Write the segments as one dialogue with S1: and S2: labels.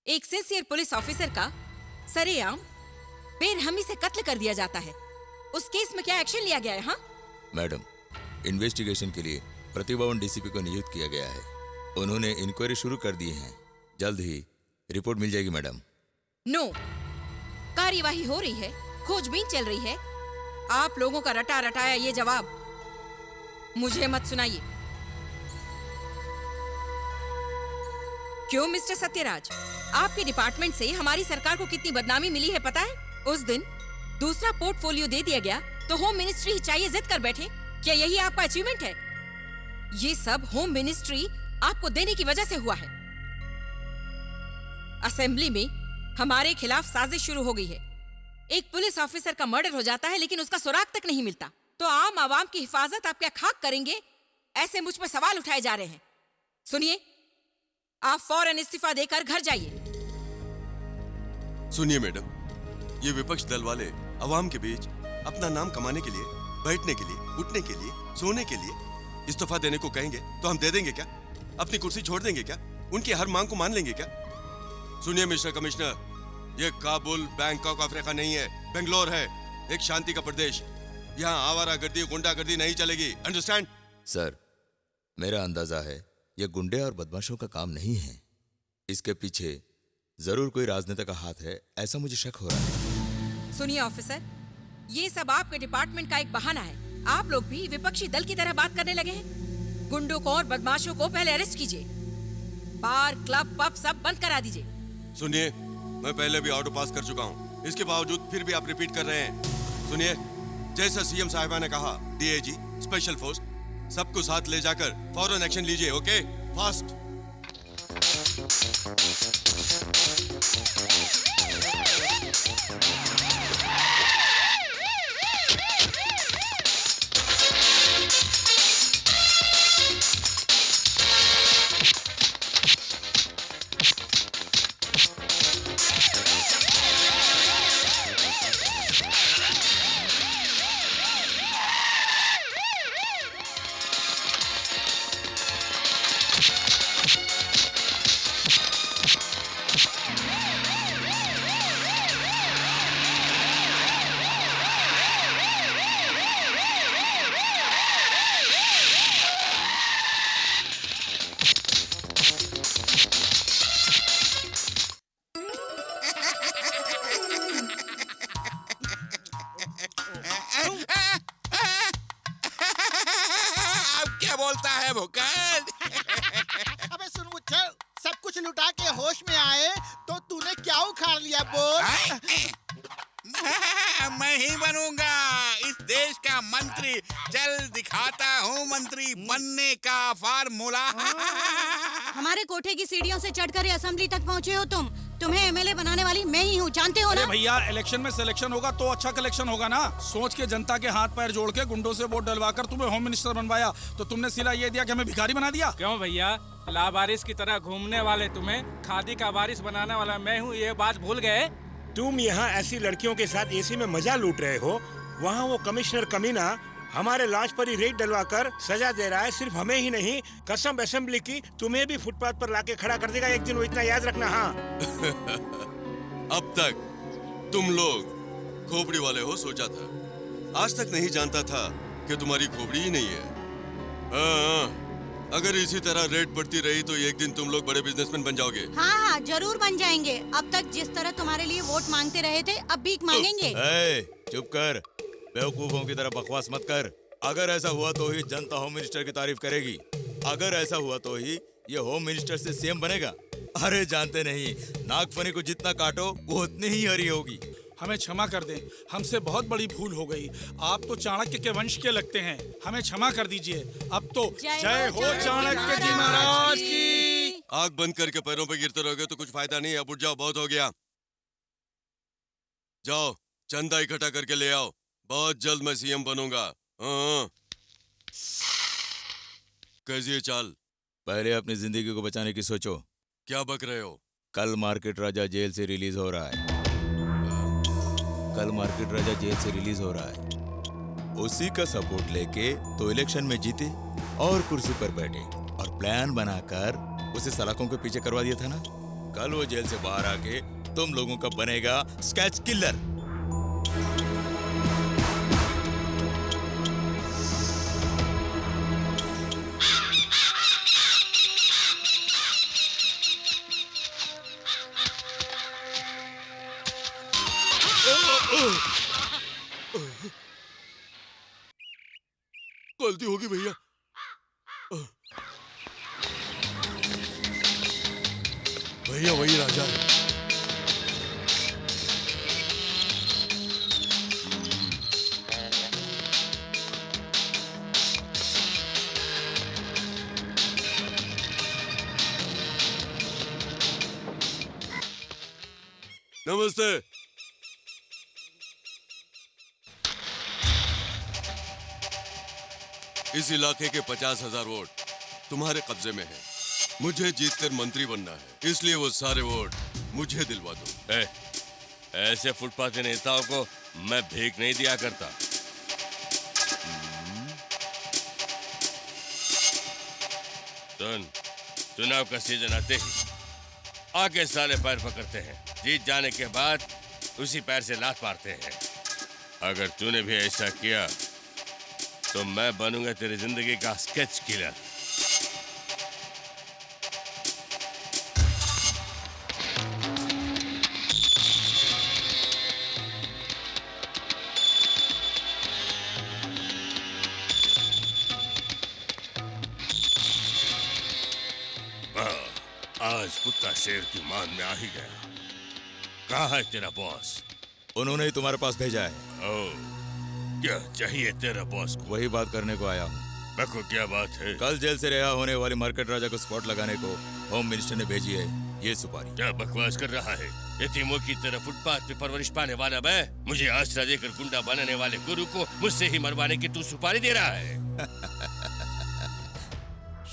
S1: एक sincere police officer का सरेआम बेरहमी से कत्ल कर दिया जाता है। उस केस में क्या एक्शन लिया गया है? हाँ
S2: मैडम, इन्वेस्टिगेशन के लिए प्रतिभावन डीसीपी को नियुक्त किया गया है। उन्होंने इंक्वायरी शुरू कर दी है। जल्द ही रिपोर्ट मिल जाएगी मैडम।
S1: नो, कार्यवाही हो रही है, खोजबीन चल रही है। आप लोगों का रटा रटाया ये जवाब मुझे मत सुनाइए। क्यों मिस्टर सत्यराज, आपके डिपार्टमेंट से हमारी सरकार को कितनी बदनामी मिली है पता है? उस दिन दूसरा पोर्टफोलियो दे दिया गया तो होम मिनिस्ट्री ही चाहिए जिद कर बैठे। क्या यही आपका अचीवमेंट है? ये सब होम मिनिस्ट्री आपको देने की वजह से हुआ है। असेंबली में हमारे खिलाफ साजिश शुरू हो गई है। एक पुलिस ऑफिसर का मर्डर हो जाता है लेकिन उसका सुराग तक नहीं मिलता, तो आम आवाम की हिफाजत आप क्या खाक करेंगे? ऐसे मुझ पर सवाल उठाए जा रहे हैं। सुनिए, आप फौरन इस्तीफा देकर घर जाइए।
S3: सुनिए मैडम, ये विपक्ष दल वाले अवाम के बीच अपना नाम कमाने के लिए, बैठने के लिए, उठने के लिए, सोने के लिए इस्तीफा देने को कहेंगे तो हम दे देंगे क्या? अपनी कुर्सी छोड़ देंगे क्या? उनकी हर मांग को मान लेंगे क्या? सुनिए मिस्टर कमिश्नर, ये काबुल बैंकॉक अफ्रीका नहीं है, बेंगलोर है, एक शांति का प्रदेश। यहाँ आवारागर्दी, गुंडागर्दी नहीं चलेगी। अंडरस्टैंड?
S2: सर, मेरा अंदाजा है ये गुंडे और बदमाशों का काम नहीं है। इसके पीछे जरूर कोई राजनेता का हाथ है, ऐसा मुझे शक हो रहा है।
S1: सुनिए ऑफिसर, ये सब आपके डिपार्टमेंट का एक बहाना है। आप लोग भी विपक्षी दल की तरह बात करने लगे हैं। गुंडों को और बदमाशों को पहले अरेस्ट कीजिए, बार, क्लब, पब सब बंद करा दीजिए।
S3: सुनिए, मैं पहले भी ऑर्डर पास कर चुका हूँ, इसके बावजूद फिर भी आप रिपीट कर रहे हैं। सुनिए, जैसा सीएम साहिबा ने कहा, डीआईजी, स्पेशल फोर्स, सबको साथ ले जाकर फौरन एक्शन लीजिए। Okay, fast.
S4: बोलता है भुक्कड़।
S5: अबे सुन मुच्छल, सब कुछ लुटा के होश में आए तो तूने क्या उखाड़ लिया बोल?
S4: मैं ही बनूंगा इस देश का मंत्री। चल दिखाता हूँ मंत्री बनने का फार्मूला।
S6: हमारे कोठे की सीढ़ियों से चढ़कर असेंबली तक पहुँचे हो तुम। तुम्हें एमएलए बनाने वाली मैं ही हूँ, जानते हो ना?
S7: भैया, इलेक्शन में सिलेक्शन होगा तो अच्छा कलेक्शन होगा ना। सोच के जनता के हाथ पैर जोड़ के गुंडों से वोट डलवाकर तुम्हें होम मिनिस्टर बनवाया तो तुमने सिला ये दिया कि हमें भिखारी बना दिया।
S8: क्यों भैया, लावारिस की तरह घूमने वाले तुम्हें खादी का वारिस बनाने वाला मैं हूँ, ये बात भूल गए?
S9: तुम यहाँ ऐसी लड़कियों के साथ एसी में मजा लूट रहे हो, वहाँ वो कमिश्नर कमीना हमारे लॉन्च पर ही रेड डलवाकर सजा दे रहा है। सिर्फ हमें ही नहीं, कसम असेंबली की, तुम्हें भी फुटपाथ पर लाके खड़ा कर देगा एक दिन, वो इतना याद रखना। हाँ।
S3: अब तक तुम लोग खोपड़ी वाले हो सोचा था, आज तक नहीं जानता था कि तुम्हारी खोपड़ी ही नहीं है। अगर इसी तरह रेट बढ़ती रही तो एक दिन तुम लोग बड़े बिजनेसमैन बन जाओगे।
S6: हाँ हाँ जरूर बन जाएंगे। अब तक जिस तरह तुम्हारे लिए वोट मांगते रहे थे अब भीख मांगेंगे।
S2: चुप कर, बेवकूफों की तरह बकवास मत कर। अगर ऐसा हुआ तो ही जनता होम मिनिस्टर की तारीफ करेगी। अगर ऐसा हुआ तो ही ये होम मिनिस्टर से सीएम बनेगा। अरे जानते नहीं, नागफनी को जितना काटो वो उतनी ही हरी होगी।
S7: हमें क्षमा कर दें, हमसे बहुत बड़ी भूल हो गई। आप तो चाणक्य के वंश के लगते हैं, हमें क्षमा कर दीजिए। अब तो जय हो चाणक्य जी महाराज की।
S3: आग बंद करके पैरों पे गिरते रहोगे तो कुछ फायदा नहीं। अब उठ जाओ, बहुत हो गया। जाओ चंदा इकट्ठा करके ले आओ, बहुत जल्द मैं सीएम बनूंगा। हाँ। कैसी है चाल?
S2: पहले अपनी जिंदगी को बचाने की सोचो।
S3: क्या बक रहे हो?
S2: कल मार्केट राजा जेल से रिलीज हो रहा है। कल मार्केट राजा जेल से रिलीज हो रहा है। उसी का सपोर्ट लेके तो इलेक्शन में जीते और कुर्सी पर बैठे और प्लान बनाकर उसे सलाखों के पीछे करवा दिया था ना। कल वो जेल से बाहर आके तुम लोगों का बनेगा स्केच किलर।
S3: गलती होगी भैया। भैया वही राजा है। नमस्ते। इस इलाके के 50,000 वोट तुम्हारे कब्जे में है। मुझे जीतकर मंत्री बनना है, इसलिए वो सारे वोट मुझे दिलवा दो।
S10: ऐसे फुटपाथी नेताओं को मैं भीख नहीं दिया करता। सुन, चुनाव का सीजन आते ही आगे साले पैर पकड़ते हैं, जीत जाने के बाद उसी पैर से लात मारते हैं। अगर तूने भी ऐसा किया तो मैं बनूंगा तेरी जिंदगी का स्केच किलर। आज कुत्ता शेर की मान में आ ही गया। कहाँ है तेरा बॉस?
S2: उन्होंने ही तुम्हारे पास भेजा है।
S10: ओह, क्या चाहिए तेरा बॉस को?
S2: वही बात करने को आया हूँ।
S10: देखो क्या बात है?
S2: कल जेल से रिहा होने वाली मार्केट राजा को स्पॉट लगाने को होम मिनिस्टर ने भेजी है ये सुपारी।
S10: क्या बकवास कर रहा है? यतीमों की तरह फुटपाथ पे परवरिश पाने वाला मैं मुझे आसरा देकर गुंडा बनाने वाले गुरु को मुझसे ही मरवाने की तू सुपारी दे रहा है?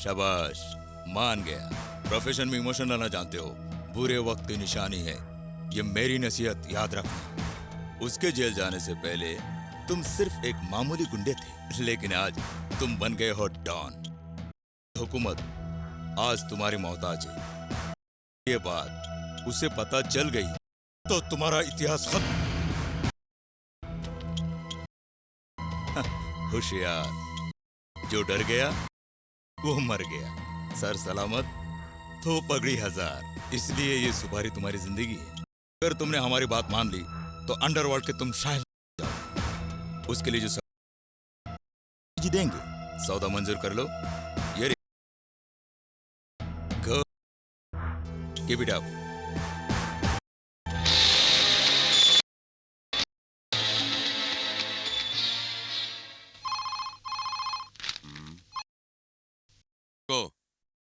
S2: शाबाश, मान गया। प्रोफेशन में इमोशन लाना जानते हो, बुरे वक्त की निशानी है। ये मेरी नसीहत याद रखना। उसके जेल जाने से पहले तुम सिर्फ एक मामूली गुंडे थे, लेकिन आज तुम बन गए हो डॉन। हुकूमत आज तुम्हारी मोहताज है। ये बात उसे पता चल गई तो तुम्हारा इतिहास खत्म। होशियार, जो डर गया वो मर गया। सर सलामत तो पगड़ी 1000। इसलिए ये सुपारी तुम्हारी जिंदगी है। अगर तुमने हमारी बात मान ली तो अंडरवर्ल्ड के तुम शायद जाओगे। उसके लिए जो जी देंगे सौदा मंजूर कर लो। ये गो गिव इट अप।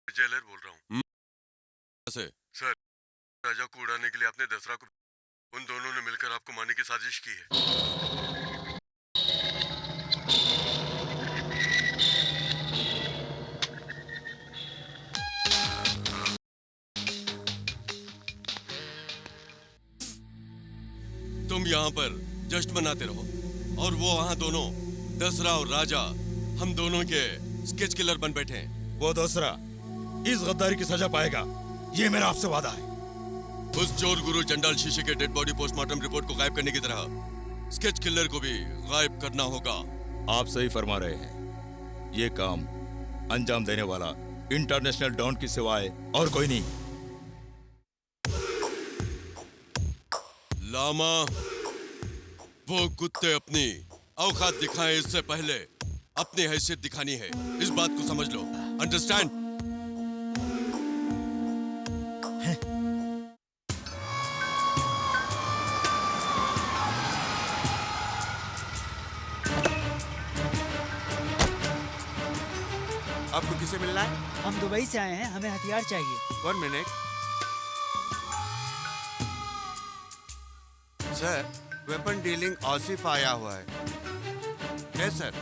S3: जेलर बोल रहा हूँ। सर, राजा को उड़ाने के लिए आपने दसरा को, उन दोनों ने मिलकर आपको मारने की साजिश की है। तुम यहाँ पर जश्न मनाते रहो और वो वहाँ दोनों दसरा और राजा हम दोनों के स्केच किलर बन बैठे हैं।
S2: वो दसरा इस गद्दारी की सजा पाएगा, ये मेरा आपसे वादा है।
S3: उस चोर गुरु चंडाल शीशे के डेड बॉडी पोस्टमार्टम रिपोर्ट को गायब करने की तरह स्केच किलर को भी गायब करना होगा।
S2: आप सही फरमा रहे हैं। ये काम अंजाम देने वाला इंटरनेशनल डॉन की सिवाय और कोई नहीं।
S3: लामा, वो कुत्ते अपनी औकात दिखाएं इससे पहले अपनी हैसियत दिखानी है। इस बात को समझ लो। अंडरस्टैंड?
S11: आपको किसे मिलना है?
S12: हम दुबई से आए हैं, हमें हथियार चाहिए।
S11: 1 minute. Sir, weapon dealing Asif आया हुआ है। Yes sir.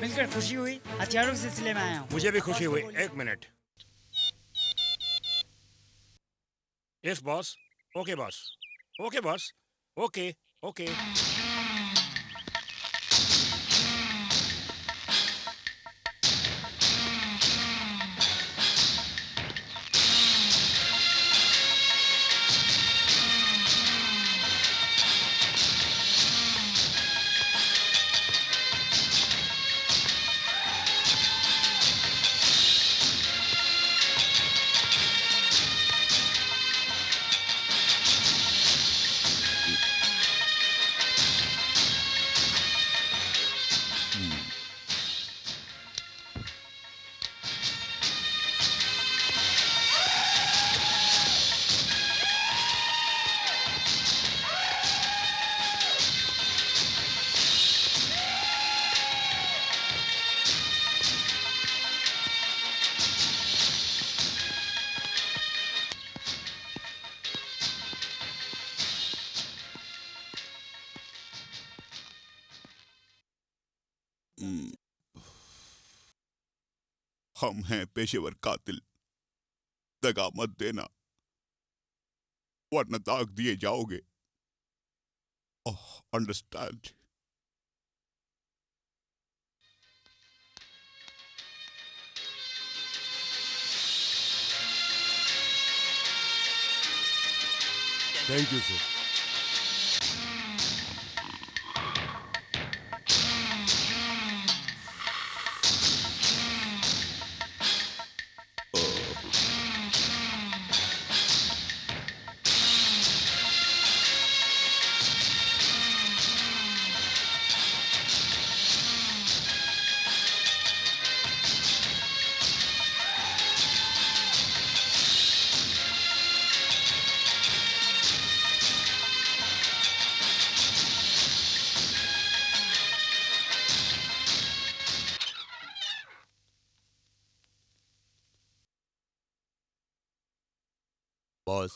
S12: मिलकर खुशी हुई। हथियारों के सिलसिले में आया हूँ।
S9: मुझे भी खुशी हुई। 1 minute. Yes boss. Okay boss. Okay boss. Okay okay.
S13: हम हैं पेशेवर कातिल। दगा मत देना वरना दाग दिए जाओगे। Understand?
S3: Thank you sir.
S2: Boss,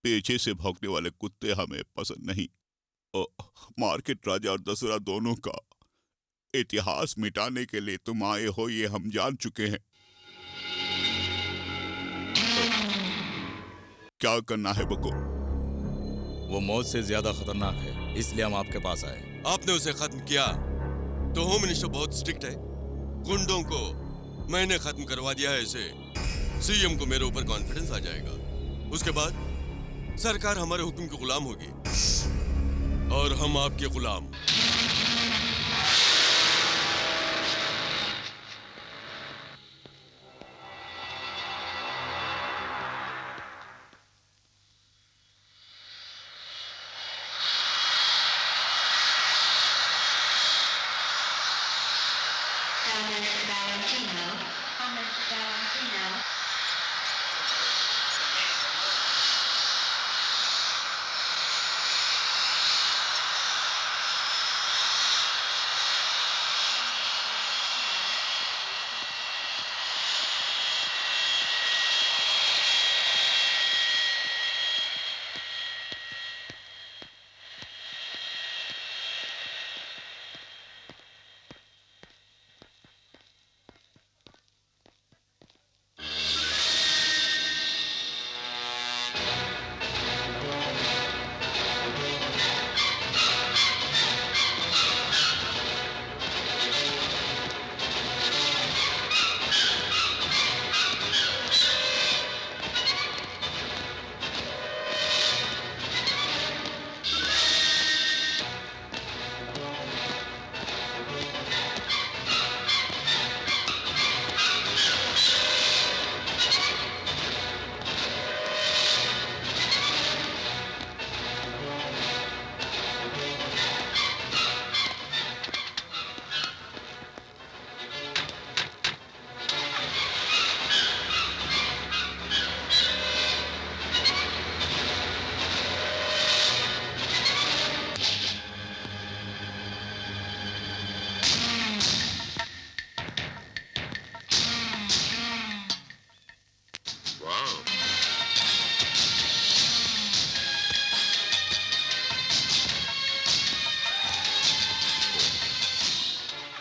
S13: पीछे से भौंकने वाले कुत्ते हमें पसंद नहीं। मार्केट राजा और दशहरा दोनों का इतिहास मिटाने के लिए तुम आए हो, ये हम जान चुके हैं। क्या करना है बको?
S2: वो मौत से ज्यादा खतरनाक है, इसलिए हम आपके पास आए।
S3: आपने उसे खत्म किया तो होम मिनिस्टर बहुत स्ट्रिक्ट है। गुंडों को मैंने खत्म करवा दिया है। इसे सीएम को मेरे ऊपर कॉन्फिडेंस आ जाएगा। उसके बाद सरकार हमारे हुक्म की गुलाम होगी और हम आपके गुलाम।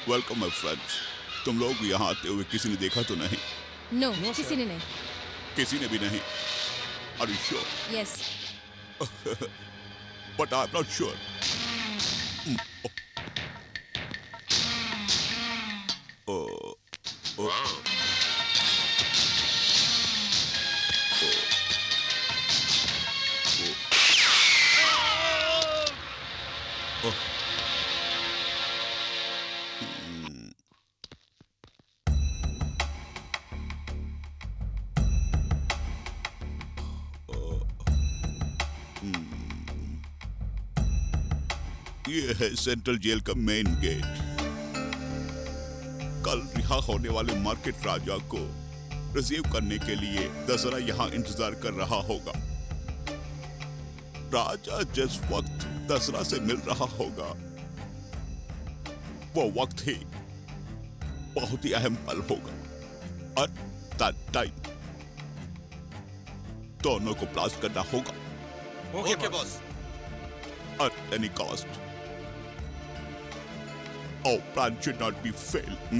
S13: Welcome my friends. तुम लोग यहाँ आते हुए किसी ने देखा तो नहीं?
S1: नो, किसी ने नहीं।
S13: किसी ने भी नहीं? Are you sure?
S1: Yes.
S13: But I'm not sure. ये है सेंट्रल जेल का मेन गेट। कल रिहा होने वाले मार्केट राजा को रिसीव करने के लिए दसरा यहाँ इंतजार कर रहा होगा। राजा जिस वक्त दसरा से मिल रहा होगा वो वक्त ही बहुत ही अहम पल होगा। और दैट टाइम दोनों को ब्लास्ट करना होगा।
S3: Okay boss.
S13: At any cost. Our plan should not be failed.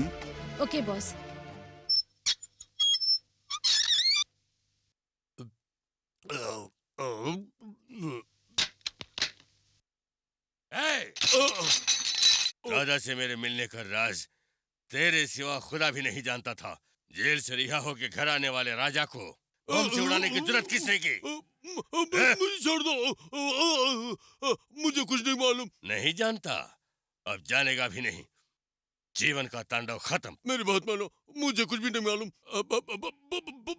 S1: Okay boss.
S10: Raja से मेरे मिलने का राज तेरे सिवा खुदा भी नहीं जानता था। जेल से रिहा होके घर आने वाले राजा को बम से उड़ाने की जरूरत किसने की?
S3: मुझे छोड़ दो। मुझे कुछ नहीं मालूम।
S10: नहीं जानता? अब जानेगा भी नहीं। जीवन का तांडव खत्म।
S3: मेरी बात मानो, मुझे कुछ भी नहीं मालूम।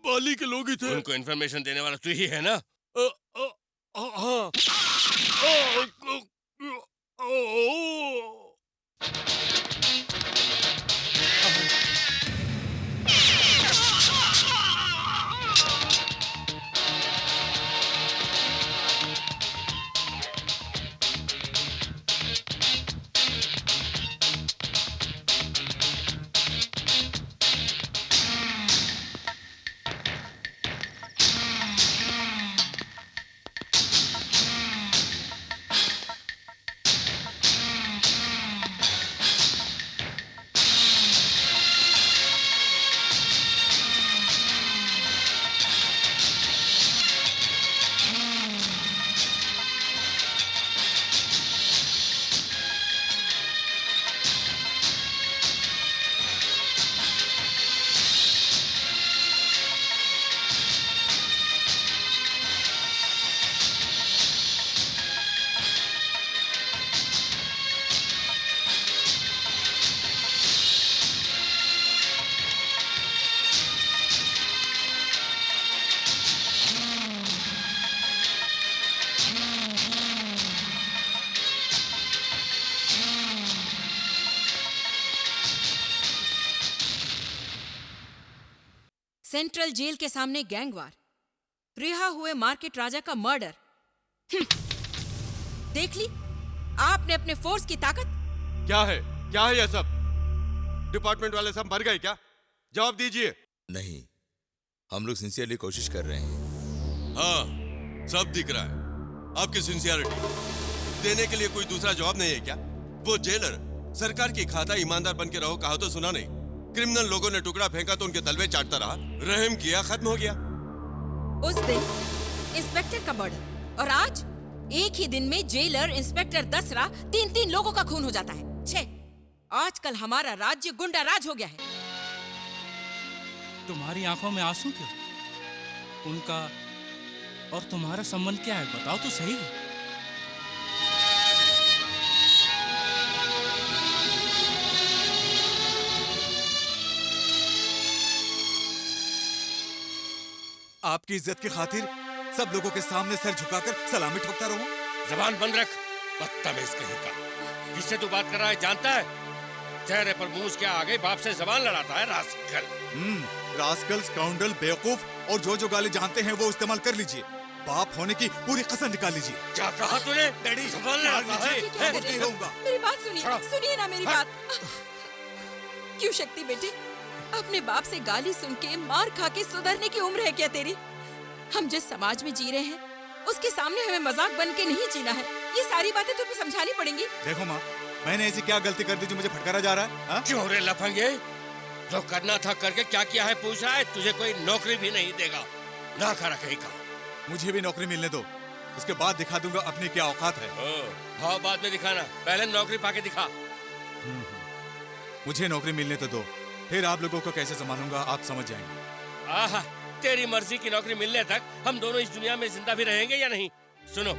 S3: बाली के लोग ही थे।
S10: उनको इन्फॉर्मेशन देने वाला तू ही है ना?
S3: हाँ।
S1: सेंट्रल जेल के सामने गैंगवार, रिहा हुए मार्केट राजा का मर्डर। देख ली आपने अपने फोर्स की ताकत।
S3: क्या है यह सब? डिपार्टमेंट वाले सब मर गए क्या? जवाब दीजिए।
S2: नहीं, हम लोग सिंसियरली कोशिश कर रहे हैं।
S3: हाँ, सब दिख रहा है। आपकी सिंसियरिटी देने के लिए कोई दूसरा जवाब नहीं है क्या? वो जेलर सरकार की खाता ईमानदार बन के रहो कहा तो सुना नहीं। क्रिमिनल लोगों ने टुकड़ा फेंका तो उनके तलवे चाटता रहा। रहम किया, खत्म हो गया।
S1: उस दिन इंस्पेक्टर का मर्डर और आज एक ही दिन में जेलर, इंस्पेक्टर, दसरा, 3-3 लोगों का खून हो जाता है। छे, आजकल हमारा राज्य गुंडा राज हो गया है।
S8: तुम्हारी आंखों में आंसू क्यों? उनका और तुम्हारा संबंध क्या है? बताओ तो सही।
S14: आपकी इज्जत की खातिर सब लोगों के सामने सर झुकाकर सलामी ठोकता रहूं?
S10: जबान बंद रख, बदतमीज कहीं का। किससे तू बात कर रहा है जानता है? चेहरे पर मूंछ क्या आ गई? बाप से जबान लड़ाता है रास्कल।
S14: रास्कल, स्काउंडल, बेवकूफ और जो गाली जानते हैं वो इस्तेमाल कर लीजिए। बाप होने की पूरी कसम निकाल लीजिए।
S10: क्या कहा तूने?
S14: डैडी,
S10: जबान लड़ाता है?
S14: नहीं रहूंगा।
S1: मेरी बात सुनिए ना मेरी बात। क्यों शक्ति बेटे, अपने बाप से गाली सुन के, मार खा के सुधरने की उम्र है क्या तेरी? हम जिस समाज में जी रहे हैं उसके सामने हमें मजाक बन के नहीं जीना है। ये सारी बातें तुम्हें समझानी पड़ेंगी।
S14: देखो माँ, मैंने ऐसी क्या गलती कर दी जो मुझे फटकारा जा रहा है? हाँ?
S10: क्यों रे लफंगे? जो करना था करके क्या किया है पूछ रहा है? तुझे कोई नौकरी भी नहीं देगा, ना करा कहीं का।
S14: मुझे भी नौकरी मिलने दो, उसके बाद दिखा दूंगा अपनी क्या औकात है।
S10: भाव बाद में दिखाना, पहले नौकरी पाके दिखा।
S14: मुझे नौकरी मिलने तो दो, फिर आप लोगों को कैसे संभालूंगा आप समझ जाएंगे।
S10: आहा, तेरी मर्जी की नौकरी मिलने तक हम दोनों इस दुनिया में जिंदा भी रहेंगे या नहीं? सुनो,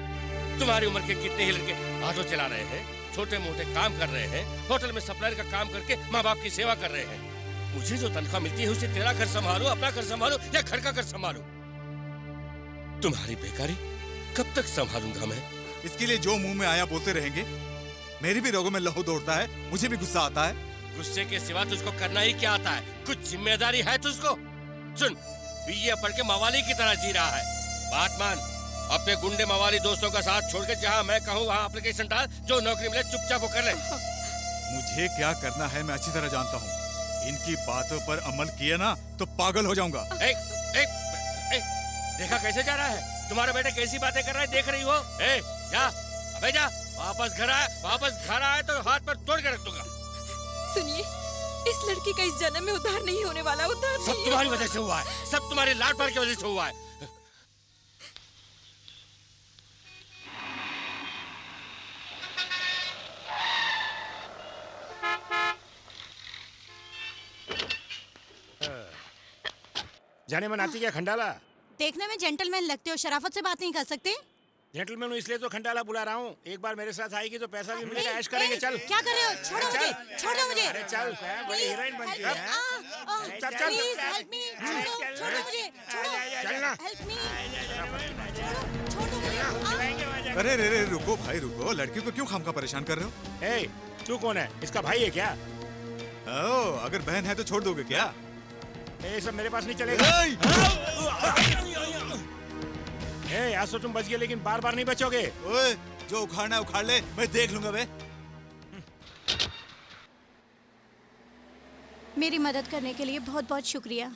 S10: तुम्हारी उम्र के कितने ही लड़के ऑटो चला रहे हैं, छोटे मोटे काम कर रहे हैं, होटल में सप्लायर का काम करके माँ बाप की सेवा कर रहे हैं। मुझे जो तनख्वाह मिलती है उसे तेरा घर संभालूं, अपना घर संभालूं या घर का घर संभालूं? तुम्हारी बेकारी कब तक संभालूंगा मैं?
S14: इसके लिए जो मुंह में आया बोलते रहेंगे। मेरी भी रगों में लहू दौड़ता है, मुझे भी गुस्सा आता है।
S10: गुस्से के सिवा तुझको करना ही क्या आता है? कुछ जिम्मेदारी है तुझको? सुन, बीए पढ़ के मवाली की तरह जी रहा है। बात मान, अपने गुंडे मवाली दोस्तों का साथ छोड़ के जहाँ मैं कहूँ वहाँ एप्लीकेशन डाल, जो नौकरी मिले चुपचाप वो कर ले।
S14: मुझे क्या करना है मैं अच्छी तरह जानता हूँ। इनकी बातों पर अमल किया ना तो पागल हो जाऊंगा।
S10: देखा कैसे जा रहा है? तुम्हारा बेटा कैसी बातें कर रहा है, देख रही हो? जा, अबे जा, वापस घर आए तो हाथ पर तोड़ के रख दूंगा।
S1: सुनिए, इस लड़की का इस जन्म में उद्धार नहीं होने वाला। उद्धार
S10: सब तुम्हारी वजह से हुआ है, सब तुम्हारे लाड प्यार की वजह से हुआ है।
S9: जाने मन आती क्या खंडाला?
S6: देखने में जेंटलमैन लगते हो, शराफत से बात नहीं कर सकते?
S9: जेंटलमैन हूँ इसलिए तो खंडाला बुला रहा हूँ। एक बार मेरे साथ आएगी तो पैसा भी मिलेगा, ऐश करेंगे। चल।
S6: क्या कर रहे हो? छोड़ो मुझे, छोड़ो मुझे।
S9: अरे चल, बड़ी हीरोइन बनती है। चल चल।
S6: प्लीज हेल्प मी, छोड़ो मुझे, छोड़ो।
S9: चलना।
S6: Help me.
S14: अरे रे रे, रुको भाई रुको, लड़की को क्यों खामखा परेशान कर रहे हो?
S9: तू कौन है? इसका भाई है क्या?
S14: अगर बहन है तो छोड़ दोगे क्या?
S9: ये सब मेरे पास नहीं चलेगा। आज तो तुम बच गए, लेकिन बार बार नहीं बचोगे।
S14: ओए, जो उखाड़ना है उखाड़ ले, मैं देख लूंगा बे।
S6: मेरी मदद करने के लिए बहुत बहुत शुक्रिया।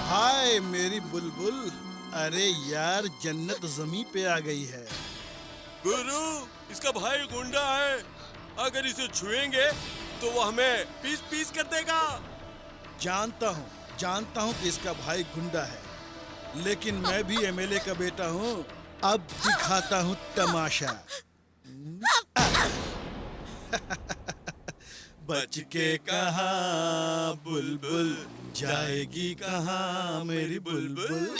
S5: हाय मेरी बुलबुल, अरे यार जन्नत ज़मीं पे आ गई है।
S3: गुरु, इसका भाई गुंडा है, अगर इसे छुएंगे तो वो हमें पीस पीस कर देगा।
S5: जानता हूँ कि इसका भाई गुंडा है, लेकिन मैं भी एमएलए का बेटा हूँ। अब दिखाता हूँ तमाशा। बच के कहाँ बुलबुल जाएगी कहाँ मेरी बुलबुल।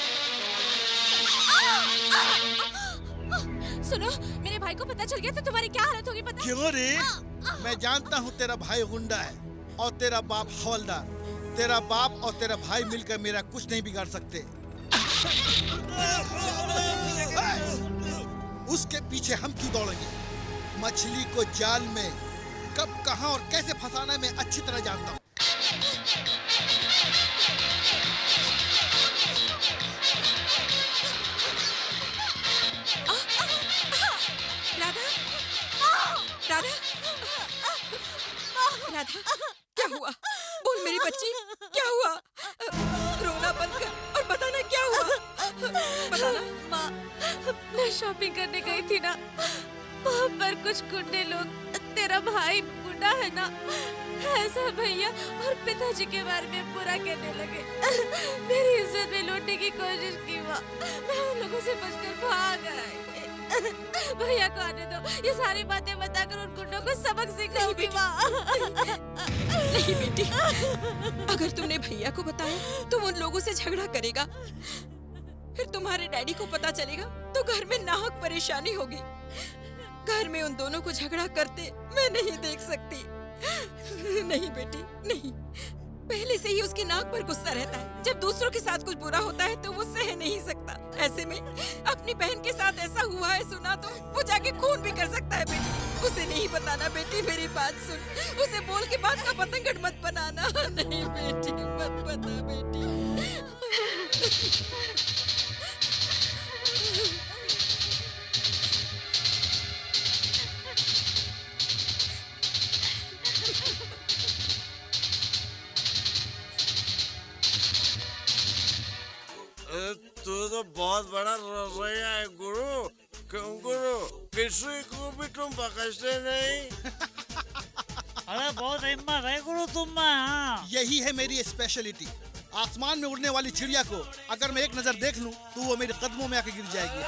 S1: सुनो, मेरे भाई को पता चल गया तो तुम्हारी क्या हालत होगी पता?
S5: क्यों रे? मैं जानता हूँ तेरा भाई गुंडा है और तेरा बाप हवलदार। तेरा बाप और तेरा भाई मिलकर मेरा कुछ नहीं बिगाड़ सकते। उसके पीछे हम क्यों दौड़ेंगे? मछली को जाल में कब, कहां और कैसे फंसाना मैं अच्छी तरह जानता हूँ।
S1: राधा, क्या हुआ? बोल मेरी बच्ची, क्या हुआ? रोना बंद कर और बताना क्या हुआ। बताना।
S15: माँ, मैं शॉपिंग करने गई थी ना, वहाँ पर कुछ गुंडे लोग, तेरा भाई गुंडा है ना, ऐसा भैया और पिताजी के बारे में बुरा कहने लगे। मेरी इज्जत में लूटने की कोशिश की माँ। मैं उन लोगों से बचकर भाग आई। भैया को आने दो, ये सारी बातें बताकर उन गुंडों को सबक सिखाऊंगी माँ।
S1: नहीं बेटी, अगर तुमने भैया को बताया तो उन लोगों से झगड़ा करेगा, फिर तुम्हारे डैडी को पता चलेगा तो घर में नाहक परेशानी होगी। घर में उन दोनों को झगड़ा करते मैं नहीं देख सकती। नहीं बेटी, नहीं। पहले से ही उसकी नाक पर गुस्सा रहता है। जब दूसरों के साथ कुछ बुरा होता है तो वो सह नहीं सकता। ऐसे में अपनी बहन के साथ ऐसा हुआ है सुना तो वो जाके खून भी कर सकता है। बेटी, उसे नहीं बताना बेटी, मेरी बात सुन। उसे बोल के बात का पतंगड़ मत बनाना। नहीं बेटी, मत बता बेटी।
S16: तू तो बहुत बड़ा रवैया है गुरु। क्यों गुरु, किसी को भी तुम बख्शते नहीं।
S12: अरे बहुत हिम्मत है गुरु तुम में। हाँ।
S5: यही है मेरी स्पेशलिटी। आसमान में उड़ने वाली चिड़िया को अगर मैं एक नजर देख लूं तो वो मेरे कदमों में आके गिर जाएगी।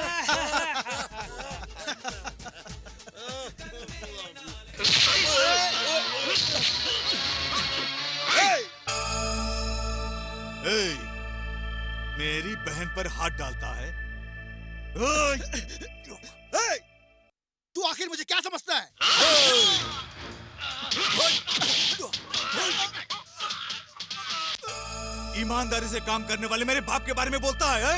S14: मेरी बहन पर हाथ डालता है।
S5: तू आखिर मुझे क्या समझता है?
S14: ईमानदारी से काम करने वाले मेरे बाप के बारे में बोलता है?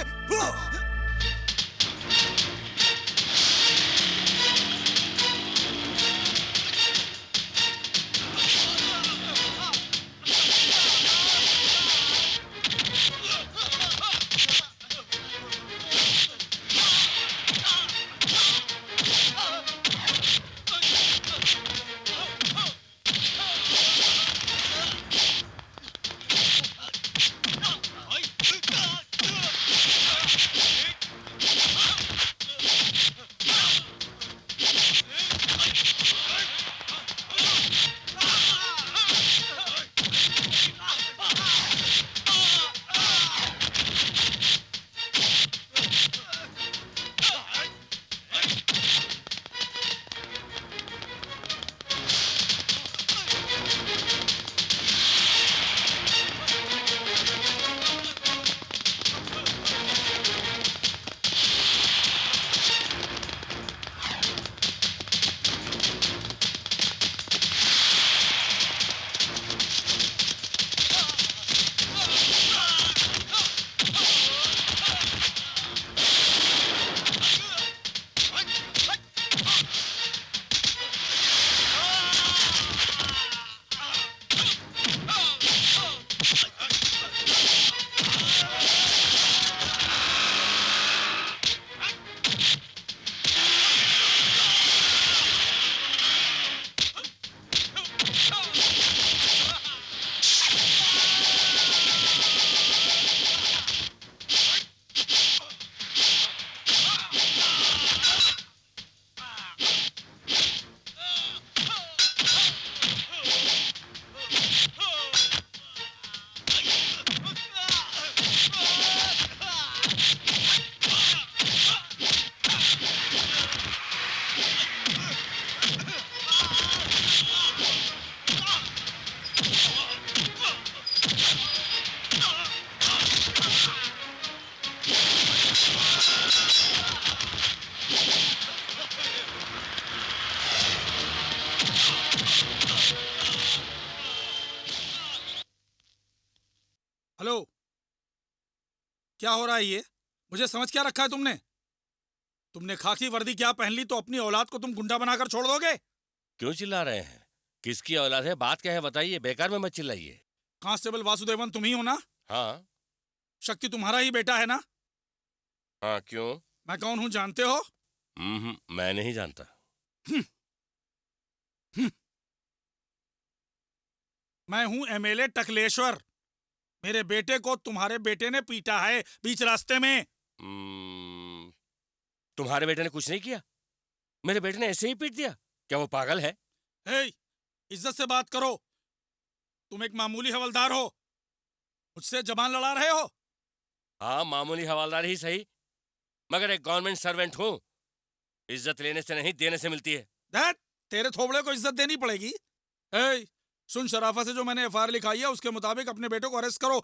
S7: हेलो, क्या हो रहा है ये? मुझे समझ क्या रखा है तुमने? तुमने खाकी वर्दी क्या पहन ली तो अपनी औलाद को तुम गुंडा बनाकर छोड़ दोगे?
S10: क्यों चिल्ला रहे हैं? किसकी औलाद है? बात क्या है बताइए, बेकार में मत चिल्लाइए।
S7: कांस्टेबल वासुदेवन तुम ही हो ना?
S10: हाँ।
S7: शक्ति तुम्हारा ही बेटा है ना?
S10: हाँ, क्यों?
S7: मैं कौन हूँ जानते हो?
S10: मैं नहीं जानता।
S7: मैं हूँ एमएलए टकलेश्वर। मेरे बेटे को तुम्हारे बेटे ने पीटा है बीच रास्ते में।
S10: तुम्हारे बेटे ने कुछ नहीं किया। मेरे बेटे ने ऐसे ही पीट दिया। क्या वो पागल है?
S7: इज्जत से बात करो। तुम एक मामूली हवलदार हो, मुझसे जबान लड़ा रहे हो।
S10: हाँ, मामूली हवलदार ही सही, मगर एक गवर्नमेंट सर्वेंट हूँ। इज्जत लेने से नहीं देने से मिलती है।
S7: तेरे थोबड़े को इज्जत देनी पड़ेगी। सुन, शराफा से जो मैंने एफआईआर लिखाई है उसके मुताबिक अपने बेटे को अरेस्ट करो,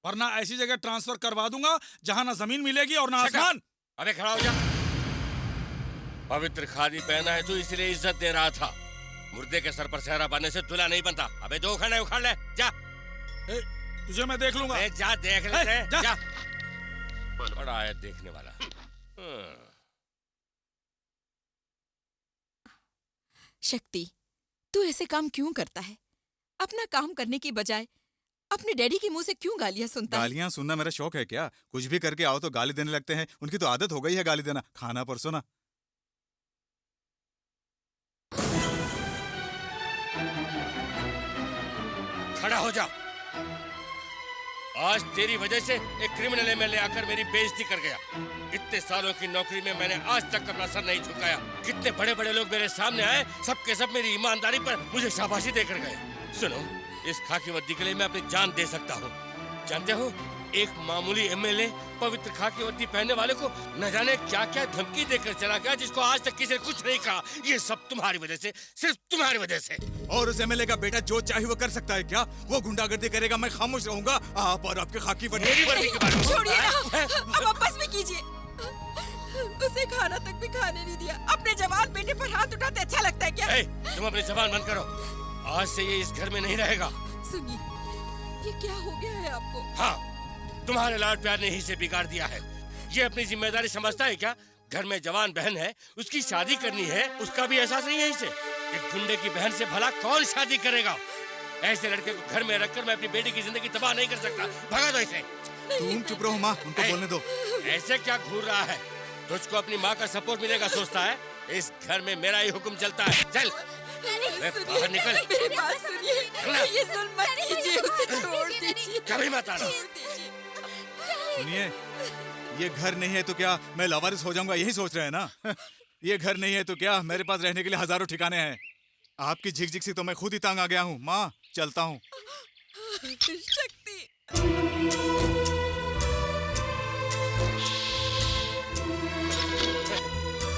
S7: वरना ऐसी जगह ट्रांसफर करवा दूंगा जहां ना जमीन मिलेगी और ना आसमान।
S10: अबे खड़ा हो जा। पवित्र खादी पहना है तू, इसलिए इज्जत दे रहा था। मुर्दे के सर पर सेहरा बांधने से दूल्हा नहीं बनता। अबे दो खड़े उखाड़ ले, जा।
S7: तुझे मैं देख लूंगा।
S10: जा देख लेते। जा। बड़ा है देखने वाला।
S1: शक्ति, तू ऐसे काम क्यों करता है? अपना काम करने की बजाय अपने डैडी के मुंह से क्यों गालियां सुनता है?
S14: गालियां सुनना मेरा शौक है क्या? कुछ भी करके आओ तो गाली देने लगते हैं। उनकी तो आदत हो गई है गाली देना। खाना परसों ना।
S10: खड़ा हो जा। आज तेरी वजह से एक क्रिमिनल एमएलए आकर मेरी बेइज्जती कर गया। इतने सालों की नौकरी में मैंने आज तक अपना सर नहीं झुकाया। कितने बड़े बड़े लोग मेरे सामने आए, सब के सब मेरी ईमानदारी पर मुझे शाबाशी देकर गए। सुनो, इस खाकी वर्दी के लिए मैं अपनी जान दे सकता हूँ। जानते हो, एक मामूली एमएलए पवित्र खाकी वर्दी पहनने वाले को न जाने क्या क्या धमकी देकर चला गया, जिसको आज तक किसी ने कुछ नहीं कहा। ये सब तुम्हारी वजह से, सिर्फ तुम्हारी वजह से।
S14: और उस एमएलए का बेटा जो चाहे वो कर सकता है क्या? वो गुंडागर्दी करेगा, मैं खामोश रहूंगा? आप और आपके खाकी वर्दी।
S10: मेरी वर्दी के बारे में
S1: छोड़िए ना, अब बस में कीजिए। उसे खाना तक भी खाने नहीं दिया। अपने जवान बेटे पर हाथ उठाते अच्छा लगता है क्या?
S10: तुम अपनी जबान बंद करो। आज से ये इस घर में नहीं रहेगा।
S1: सुनिए, ये क्या हो गया है आपको?
S10: हाँ, तुम्हारे लाड प्यार ने ही से बिगाड़ दिया है। ये अपनी जिम्मेदारी समझता है क्या? घर में जवान बहन है, उसकी शादी करनी है, उसका भी एहसास नहीं है इसे। एक गुंडे की बहन से भला कौन शादी करेगा? ऐसे लड़के को घर में रखकर मैं अपनी बेटी की जिंदगी तबाह नहीं कर सकता। भगा दो इसे।
S14: तुम चुप रहो माँ, उनको बोलने दो।
S10: ऐसे क्या घूर रहा है? तुझको अपनी माँ का सपोर्ट मिलेगा सोचता है? इस घर में मेरा ही हुक्म चलता है। चल बाहर निकल।
S1: मेरी बात सुनिए, ये जुल्म मत कीजिए, उसे छोड़ दीजिए।
S10: कभी मत आना।
S14: सुनिए, ये घर नहीं है तो क्या मैं लावारिस हो जाऊंगा, यही सोच रहे हैं ना? ये घर नहीं है तो क्या मेरे पास रहने के लिए हजारों ठिकाने हैं। आपकी झिकझिक से तो मैं खुद ही तंग आ गया हूँ। माँ, चलता हूँ।
S1: शक्ति।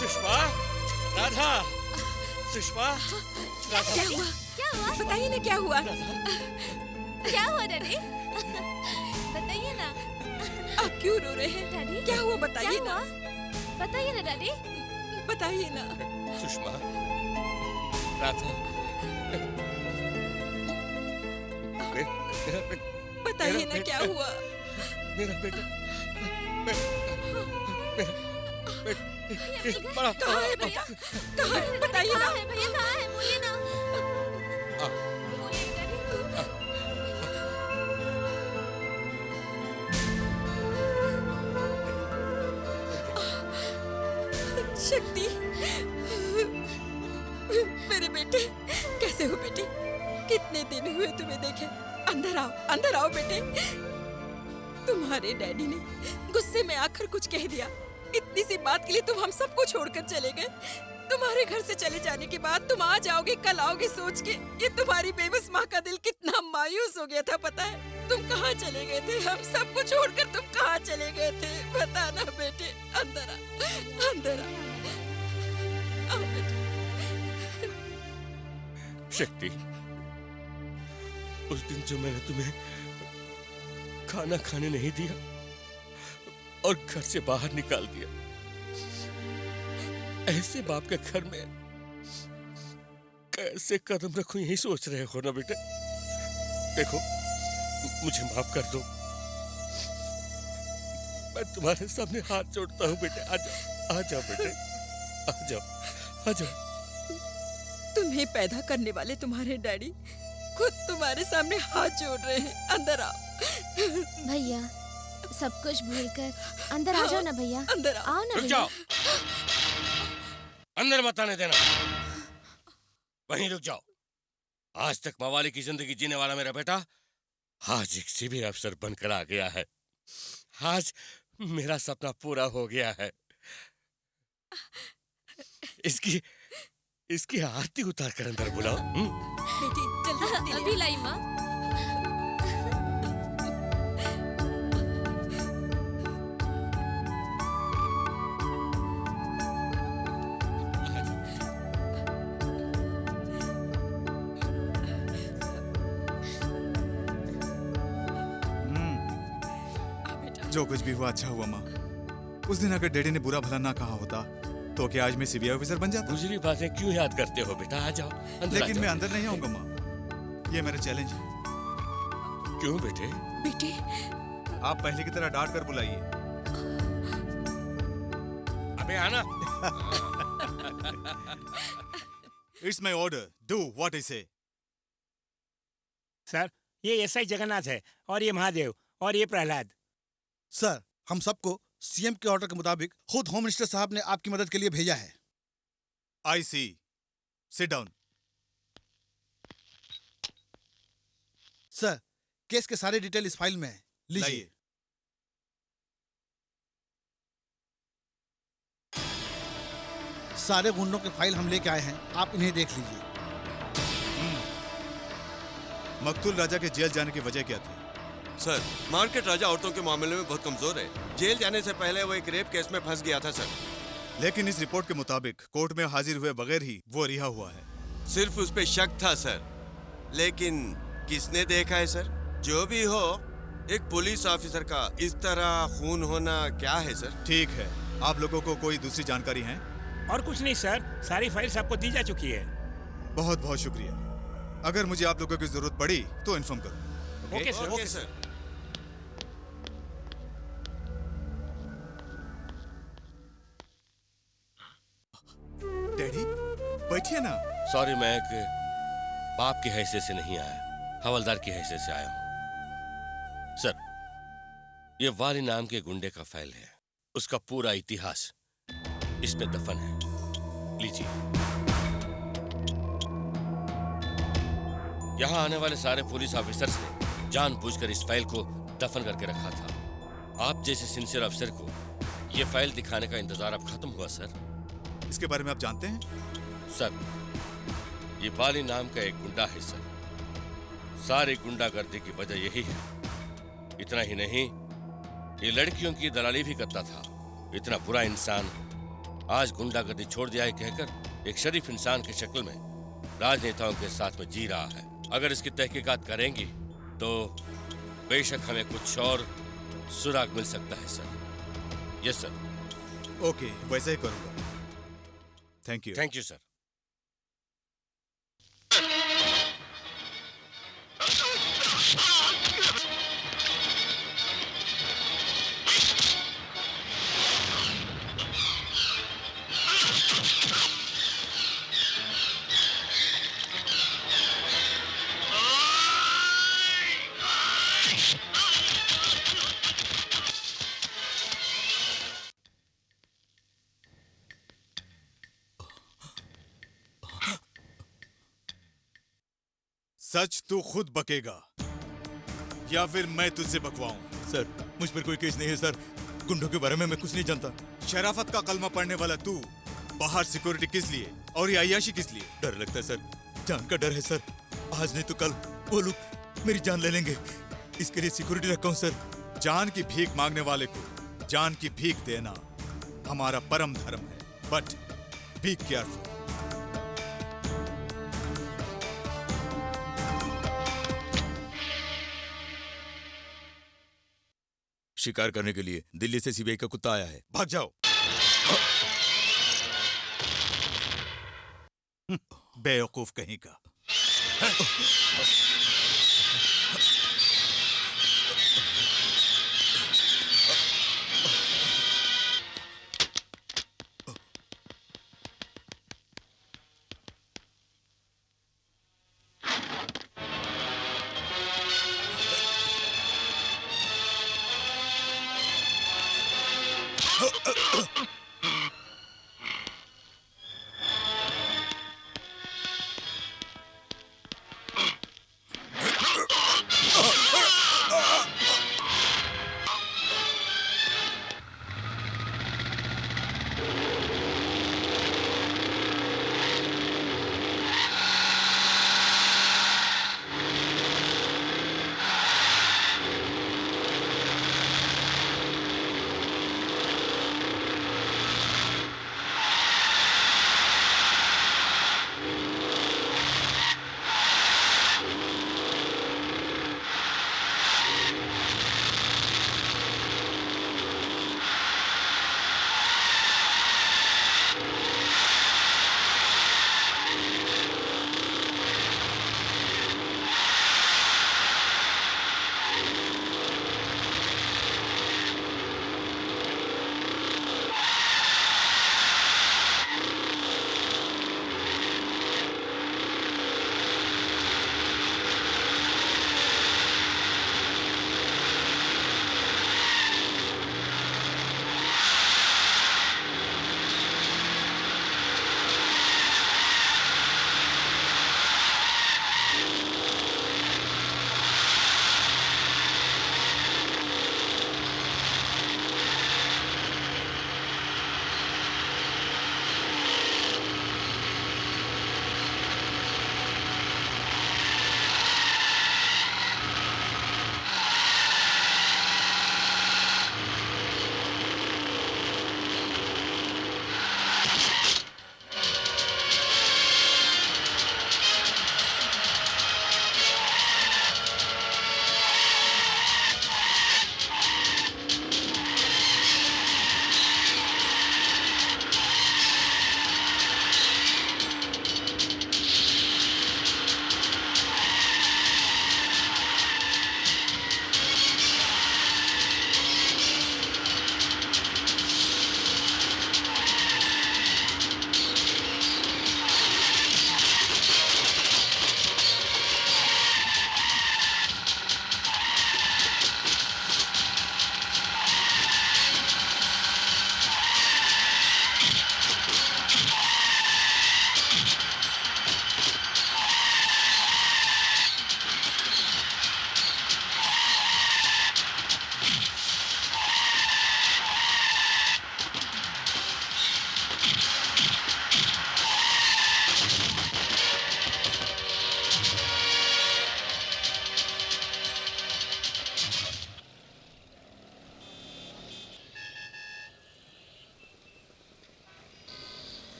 S10: सुषमा, राधा, सुषमा, राधा।
S1: क्या हुआ? बताइए ना क्या हुआ?
S15: क्या हुआ डैडी? बताइए ना।
S1: आप क्यों रो रहे हैं?
S15: डैडी
S1: क्या हुआ? बताइए ना।
S15: बताइए ना डैडी।
S1: बताइए ना।
S10: सुषमा, राधा,
S1: बताइए ना क्या हुआ?
S10: मेरा बेटा,
S1: कहाँ है भैया? कहाँ है? बताइए ना।
S15: भैया कहाँ है? बोलिए ना।
S1: शक्ति, मेरे बेटे, कैसे हो बेटे? कितने दिन हुए तुम्हें देखे। अंदर आओ, अंदर आओ बेटे। तुम्हारे डैडी ने गुस्से में आकर कुछ कह दिया। इतनी सी बात के लिए तुम हम सबको छोड़कर चले गए। तुम्हारे घर से चले जाने के बाद तुम आ जाओगे, कल आओगे सोच के ये तुम्हारी बेबस माँ का दिल कितना मायूस हो गया था, पता है? तुम कहाँ चले गए थे? हम सबको छोड़कर तुम कहाँ चले गए थे? बताना बेटे। अंदर आ, अंदर आ। आओ बेटे।
S10: शक्ति, उस दिन जो मैंने तुम्हें खाना खाने नहीं दिया और घर से बाहर निकाल दिया, ऐसे बाप के घर में कैसे कदम रखूं यही सोच रहे हो ना बेटे? देखो, मुझे माफ कर दो। मैं तुम्हारे सामने हाथ जोड़ता हूँ बेटे। आ जाओ, आ जाओ बेटे, आ जाओ, आ जाओ।
S1: तुम्हें पैदा करने वाले तुम्हारे डैडी खुद तुम्हारे सामने हाथ जोड़ रहे हैं। अंदर आओ।
S15: भैया, सब कुछ भूलकर अंदर आ जाओ ना भैया।
S1: अंदर
S15: आओ ना।
S10: रुक जाओ, अंदर मत आने देना। वहीं रुक जाओ। आज तक मवाली की जिंदगी जीने वाला मेरा बेटा आज एक सिविल अफसर बनकर आ गया है। आज मेरा सपना पूरा हो गया है। इसकी आरती उतार कर अंदर बुलाओ।
S1: बेटी जल्दी
S15: अभी लाई माँ।
S14: जो कुछ भी हुआ अच्छा हुआ माँ। उस दिन अगर डैडी ने बुरा भला ना कहा होता तो क्या आज मैं सीबीआई ऑफिसर बन जाता?
S10: गुजरी बातें क्यों याद करते हो बेटा? आ जाओ अंदर।
S14: लेकिन मैं अंदर नहीं आऊंगा माँ, ये मेरा चैलेंज है।
S10: क्यों बेटे?
S1: बेटे,
S14: आप पहले की तरह डांट कर बुलाइए।
S10: अबे आना।
S14: It's my order, do what I से।
S9: सर, ये एसआई जगन्नाथ है और ये महादेव और ये प्रहलाद।
S5: सर, हम सबको सीएम के ऑर्डर के मुताबिक खुद होम मिनिस्टर साहब ने आपकी मदद के लिए भेजा है।
S14: I see. Sit down.
S5: Sir, case के सारे डिटेल इस फाइल में है, लीजिए। सारे गुंडों के फाइल हम लेके आए हैं, आप इन्हें देख लीजिए।
S14: मकतूल राजा के जेल जाने की वजह क्या थी?
S3: सर, मार्केट राजा औरतों के मामले में बहुत कमजोर है। जेल जाने से पहले वो एक रेप केस में फंस गया था सर।
S14: लेकिन इस रिपोर्ट के मुताबिक कोर्ट में हाजिर हुए बगैर ही वो रिहा हुआ है।
S3: सिर्फ उस पे शक था सर, लेकिन किसने देखा है सर? जो भी हो, एक पुलिस ऑफिसर का इस तरह खून होना क्या है सर?
S14: ठीक है, आप लोगों को कोई दूसरी जानकारी है?
S9: और कुछ नहीं सर, सारी फाइल्स आपको दी जा चुकी है।
S14: बहुत बहुत शुक्रिया। अगर मुझे आप लोगों की जरूरत पड़ी तो इन्फॉर्म करूंगा।
S9: Okay sir.
S3: Okay sir.
S14: Daddy, बैठिए ना।
S10: सॉरी, मैं एक बाप की हैसियत से नहीं आया, हवलदार की हैसियत से आया हूं। सर, ये वाली नाम के गुंडे का फाइल है, उसका पूरा इतिहास इसमें दफन है। लीजिए। यहाँ आने वाले सारे पुलिस ऑफिसर्स ने जानबूझकर इस फाइल को दफन करके रखा था। आप जैसे सिंसियर अफसर को ये फाइल दिखाने का इंतजार अब खत्म हुआ सर।
S14: इसके बारे में आप जानते हैं?
S10: सर, ये वाली नाम का एक गुंडा है सर। सारी गुंडागर्दी की वजह यही है। इतना ही नहीं, ये लड़कियों की दलाली भी करता था। इतना बुरा इंसान आज गुंडागर्दी छोड़ दिया है कहकर एक शरीफ इंसान की शक्ल में राजनेताओं के साथ में जी रहा है। अगर इसकी तहकीकात करेंगी तो बेशक हमें कुछ और सुराग मिल सकता है सर। Yes sir.
S14: ओके, वैसा ही करूंगा। Thank you.
S10: Thank you sir.
S14: सच तू खुद बकेगा या फिर मैं तुझसे बकवाऊं?
S2: सर, मुझ पर कोई केस नहीं है सर। गुंडों के बारे में मैं कुछ नहीं जानता।
S14: शराफत का कलमा पढ़ने वाला तू बाहर सिक्योरिटी किस लिए और ये अय्याशी किस लिए?
S2: डर लगता है सर, जान का डर है सर। आज नहीं तो कल वो लोग मेरी जान ले लेंगे, इसके लिए सिक्योरिटी रखा हूं सर।
S14: जान की भीख मांगने वाले को जान की भीख देना हमारा परम धर्म है, बट बी केयरफुल।
S2: शिकार करने के लिए दिल्ली से सीबीआई का कुत्ता आया है,
S14: भाग जाओ। बेवकूफ कहीं का।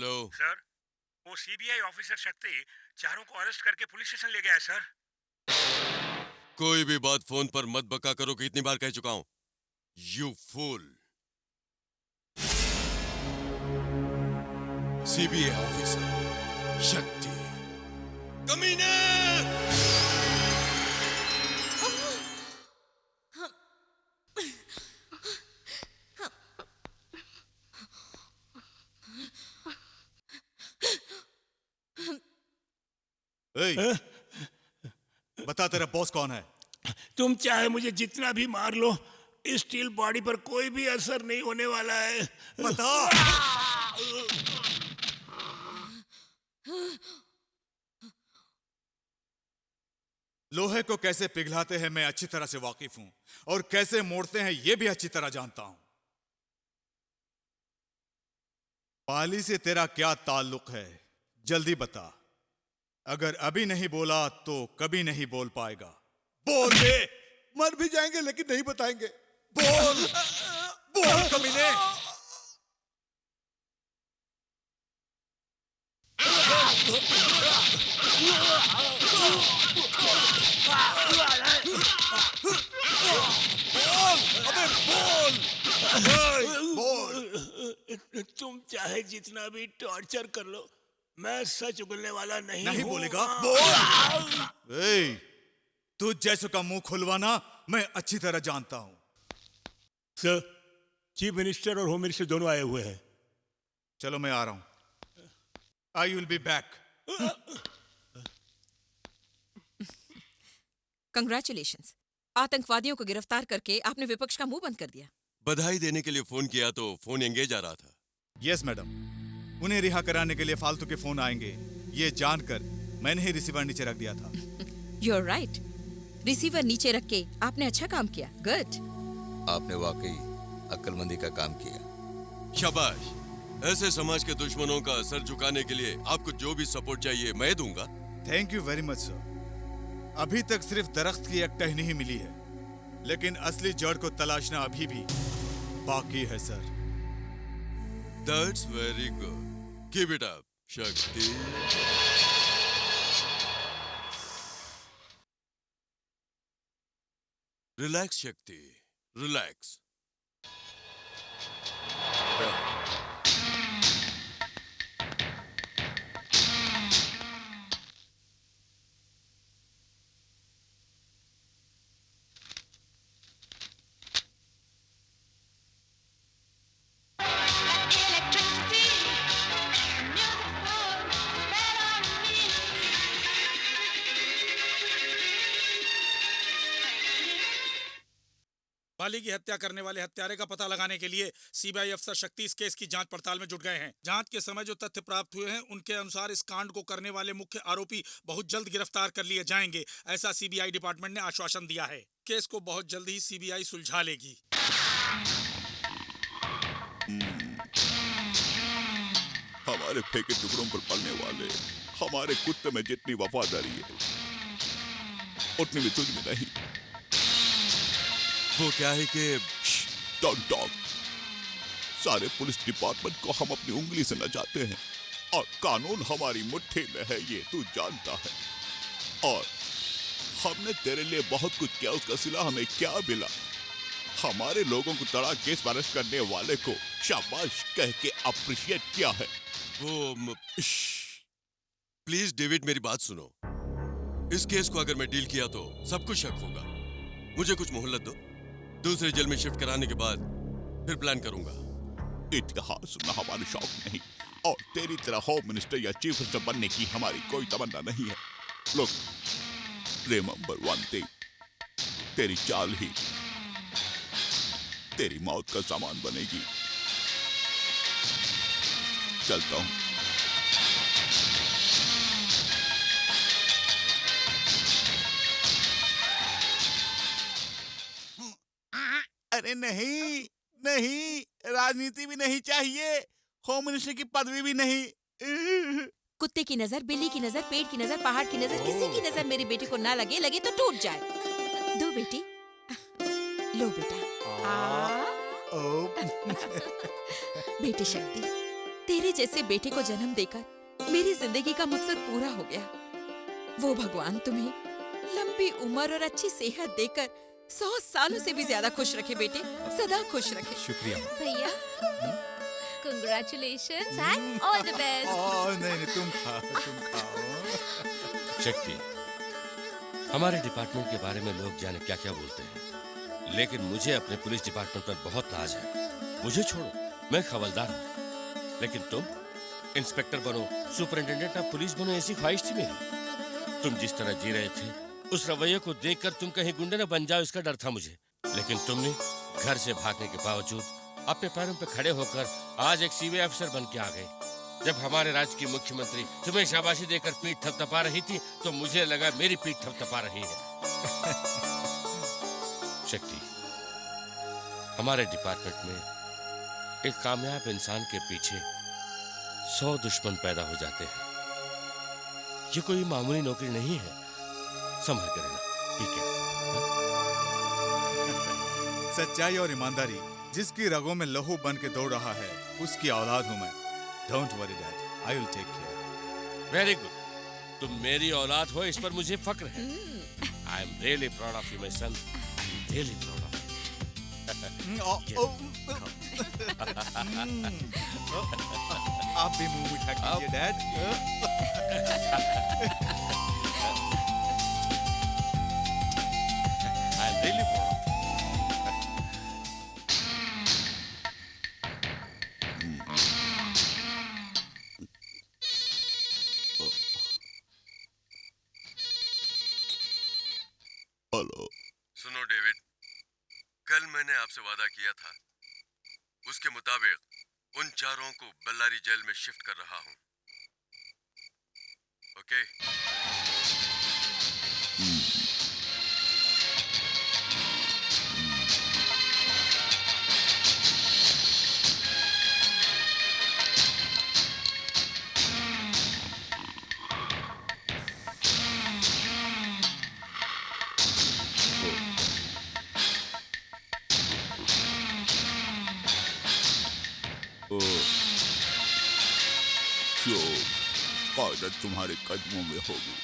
S3: हेलो
S9: सर, वो सीबीआई ऑफिसर शक्ति चारों को अरेस्ट करके पुलिस स्टेशन ले गया है सर।
S3: कोई भी बात फोन पर मत बका करो कि इतनी बार कह चुका हूं। You fool. सीबीआई ऑफिसर शक्ति कमीने।
S14: बता तेरा बॉस कौन है?
S9: तुम चाहे मुझे जितना भी मार लो, इस स्टील बॉडी पर कोई भी असर नहीं होने वाला है।
S14: बता। लोहे को कैसे पिघलाते हैं मैं अच्छी तरह से वाकिफ हूं, और कैसे मोड़ते हैं ये भी अच्छी तरह जानता हूं। पाली से तेरा क्या ताल्लुक है, जल्दी बता। अगर अभी नहीं बोला तो कभी नहीं बोल पाएगा। बोल दे।
S5: मर भी जाएंगे लेकिन नहीं बताएंगे।
S14: बोल। बोल कमीने।
S9: तुम चाहे जितना भी टॉर्चर कर लो, मैं सच उगलने वाला नहीं
S14: नहीं
S9: हूँ।
S14: बोलेगा? बोल। तू जैसो का मुंह खुलवाना मैं अच्छी तरह जानता हूं।
S9: सर, चीफ मिनिस्टर और होम मिनिस्टर दोनों आए हुए हैं।
S14: चलो मैं आ रहा हूं। I will be back.
S1: Congratulations, आतंकवादियों को गिरफ्तार करके आपने विपक्ष का मुंह बंद कर दिया।
S3: बधाई देने के लिए फोन किया तो फोन एंगेज आ रहा था।
S14: यस मैडम, उन्हें रिहा कराने के लिए फालतू के फोन आएंगे ये जानकर मैंने ही रिसीवर नीचे रख दिया था।
S1: यू आर राइट, रिसीवर नीचे रख के आपने अच्छा काम किया। गुड।
S2: आपने वाकई अक्लमंदी का काम किया।
S3: शाबाश। ऐसे समाज के दुश्मनों का सर झुकाने के लिए आपको जो भी सपोर्ट चाहिए मैं दूंगा।
S14: Thank you very much sir. अभी तक सिर्फ दरख्त की एक टहनी ही मिली है, लेकिन असली जड़ को तलाशना अभी भी बाकी है sir.
S3: That's very good. Keep it up, शक्ति। रिलैक्स शक्ति, रिलैक्स।
S7: पाली की हत्या करने वाले हत्यारे का पता लगाने के लिए सीबीआई अफसर शक्ति इस केस की जांच पड़ताल में जुट गए हैं। जांच के समय जो तथ्य प्राप्त हुए हैं उनके अनुसार इस कांड को करने वाले मुख्य आरोपी बहुत जल्द गिरफ्तार कर लिए जाएंगे, ऐसा सीबीआई डिपार्टमेंट ने आश्वासन दिया है। केस को बहुत जल्द ही सीबीआई सुलझा लेगी।
S13: हमारे फेंके टुकड़ों पर पलने वाले हमारे कुत्ते में जितनी वफादारी है उतनी भी तुझ में नहीं।
S3: वो क्या है कि
S13: डोंट टॉक। सारे पुलिस डिपार्टमेंट को हम अपनी उंगली से नचाते हैं और कानून हमारी मुट्ठी में है, ये तू जानता है। और हमने तेरे लिए बहुत कुछ किया, उसका सिला हमें क्या मिला? हमारे लोगों को तड़ा केस अरेस्ट करने वाले को शाबाश कह के अप्रिशिएट किया है।
S3: वो प्लीज डेविड मेरी बात सुनो। इस केस को अगर मैं डील किया तो सबको शक होगा। मुझे कुछ मोहलत दो, दूसरे जेल में शिफ्ट कराने के बाद फिर प्लान करूंगा।
S13: इतिहास सुनना हमारा शौक नहीं और तेरी तरह होम मिनिस्टर या चीफ मिनिस्टर बनने की हमारी कोई तमन्ना नहीं है। लुक, रिमेंबर वन थिंग, तेरी चाल ही तेरी मौत का सामान बनेगी। चलता हूं।
S7: अरे नहीं नहीं, राजनीति भी नहीं चाहिए, होम मिनिस्टर की पदवी भी नहीं।
S1: कुत्ते की नजर, बिल्ली की नजर, पेड़ की नजर, पहाड़ की नजर, किसी की नजर मेरे बेटे को ना लगे, लगे तो टूट जाए। दो बेटी, लो बेटा। बेटी शक्ति, तेरे जैसे बेटे को जन्म देकर मेरी जिंदगी का मकसद पूरा हो गया। वो भगवान तुम्हें लंबी उम्र और अच्छी सेहत देकर 100 सालों से भी ज्यादा खुश रखे बेटे, सदा खुश रखे।
S14: शुक्रिया।
S15: भैया congratulations and all the best.
S14: नहीं तुम खाओ।
S10: शक्ति, हमारे डिपार्टमेंट के बारे में लोग जाने क्या क्या बोलते हैं, लेकिन मुझे अपने पुलिस डिपार्टमेंट पर बहुत नाज है। मुझे छोड़ो, मैं हवलदार हूँ, लेकिन तुम इंस्पेक्टर बनो, सुपरिंटेंडेंट ऑफ पुलिस बनो, ऐसी ख्वाहिश थी मेरी। तुम जिस तरह जी रहे थे, उस रवैये को देखकर तुम कहीं गुंडे न बन जाओ, इसका डर था मुझे। लेकिन तुमने घर से भागने के बावजूद अपने पैरों पर खड़े होकर आज एक सीबीआई अफसर बन के आ गए। जब हमारे राज्य की मुख्यमंत्री तुम्हें शाबाशी देकर पीठ थपथपा रही थी, तो मुझे लगा मेरी पीठ थपथपा रही है। शक्ति, हमारे डिपार्टमेंट में एक कामयाब इंसान के पीछे 100 दुश्मन पैदा हो जाते हैं। ये कोई मामूली नौकरी नहीं है, संभल कर रहना, ठीक है?
S14: सच्चाई और ईमानदारी जिसकी रगों में लहू बन के दौड़ रहा है, उसकी औलाद हूं मैं। Don't worry dad, I will take care.
S10: Very good, तुम मेरी औलाद हो, इस पर मुझे फक्र है। I am really proud of you my son, really proud of you.
S14: आप भी मुंह मीठा कीजिए dad.
S10: I am really proud.
S3: Hello. सुनो डेविड, कल मैंने आपसे वादा किया था, उसके मुताबिक उन चारों को बल्लारी जेल में शिफ्ट कर रहा हूं। ओके?
S13: कायदत तुम्हारे कदमों में होगी।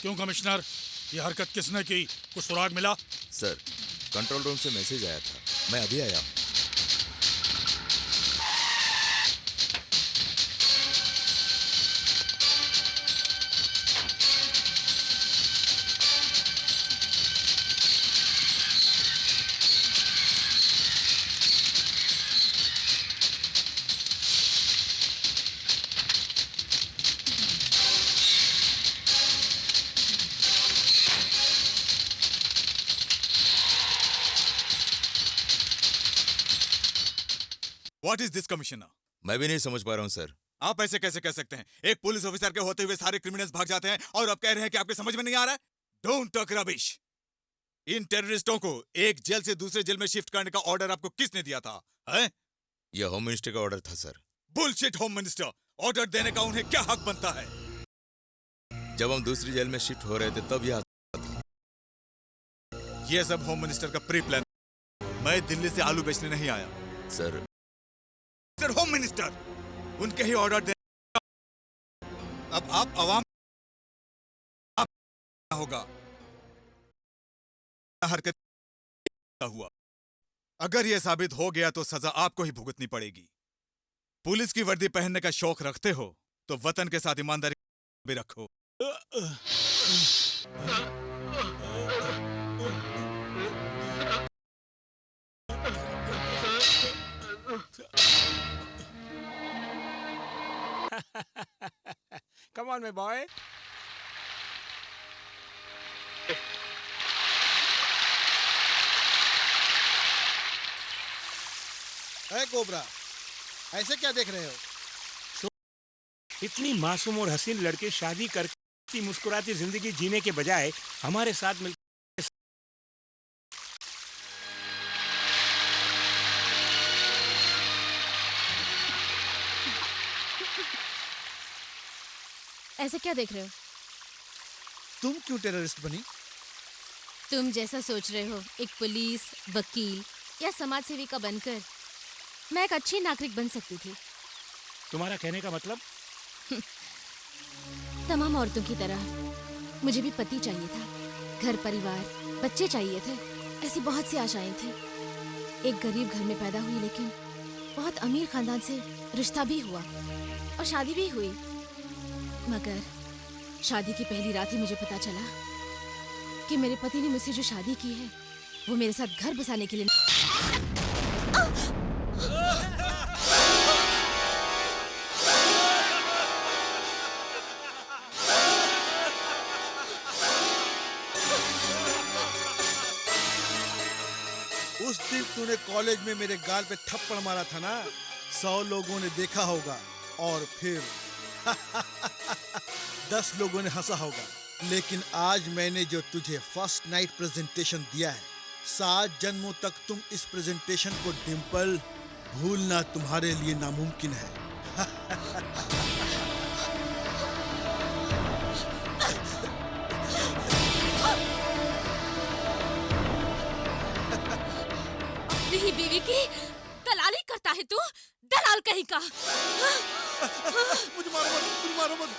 S7: क्यों कमिश्नर, ये हरकत किसने की? कुछ सुराग मिला?
S2: सर, कंट्रोल रूम से मैसेज आया था, मैं अभी आया हूँ।
S14: What is this, commissioner?
S2: मैं भी नहीं समझ पा रहा हूँ सर।
S14: आप ऐसे कैसे कह सकते हैं? एक पुलिस ऑफिसर के होते हुए सारे क्रिमिनल्स भाग जाते हैं और आप कह रहे हैं कि आपके समझ में नहीं आ रहा है? Don't talk rubbish. इन टेररिस्टों को एक जेल से दूसरे जेल में शिफ्ट करने का ऑर्डर आपको किसने दिया था? हैं?
S2: यह होम मिनिस्टर का ऑर्डर था sir.
S14: Bullshit home minister, order देने का उन्हें क्या हक बनता है?
S2: जब हम दूसरी जेल में शिफ्ट हो रहे थे तब यह
S14: ये सब होम मिनिस्टर का प्री प्लान। मैं दिल्ली से आलू बेचने नहीं आया।
S2: सर
S14: होम मिनिस्टर उनके ही ऑर्डर दे। अब आप आवाम होगा हरकत हुआ। अगर यह साबित हो गया तो सजा आपको ही भुगतनी पड़ेगी। पुलिस की वर्दी पहनने का शौक रखते हो तो वतन के साथ ईमानदारी भी रखो।
S9: Come on, my boy.
S5: है कोबरा, ऐसे क्या देख रहे हो?
S9: इतनी मासूम और हसीन लड़के शादी करके मुस्कुराती जिंदगी जीने के बजाय हमारे साथ मिल
S15: ऐसे क्या देख रहे हो?
S5: तुम क्यों टेररिस्ट बनी?
S15: तुम जैसा सोच रहे हो, एक पुलिस, वकील या समाज सेवी का बनकर मैं एक अच्छी नागरिक बन सकती थी।
S9: तुम्हारा कहने का मतलब?
S15: तमाम औरतों की तरह मुझे भी पति चाहिए था, घर परिवार, बच्चे चाहिए थे। ऐसी बहुत सी आशाएं थी। एक गरीब घर में पैदा हुई, लेकिन बहुत अमीर खानदान से रिश्ता भी हुआ और शादी भी हुई। मगर शादी की पहली रात ही मुझे पता चला कि मेरे पति ने मुझसे जो शादी की है वो मेरे साथ घर बसाने के लिए
S5: उस दिन तूने कॉलेज में मेरे गाल पे थप्पड़ मारा था ना, 100 लोगों ने देखा होगा और फिर 10 लोगों ने हंसा होगा। लेकिन आज मैंने जो तुझे फर्स्ट नाइट प्रेजेंटेशन दिया है, 7 जन्मों तक तुम इस प्रेजेंटेशन को डिम्पल भूलना तुम्हारे लिए नामुमकिन है।
S15: अपनी बीवी की दलाली करता है तू, दलाल कहीं का।
S5: मुझे मारो मत, मुझे मारो मत।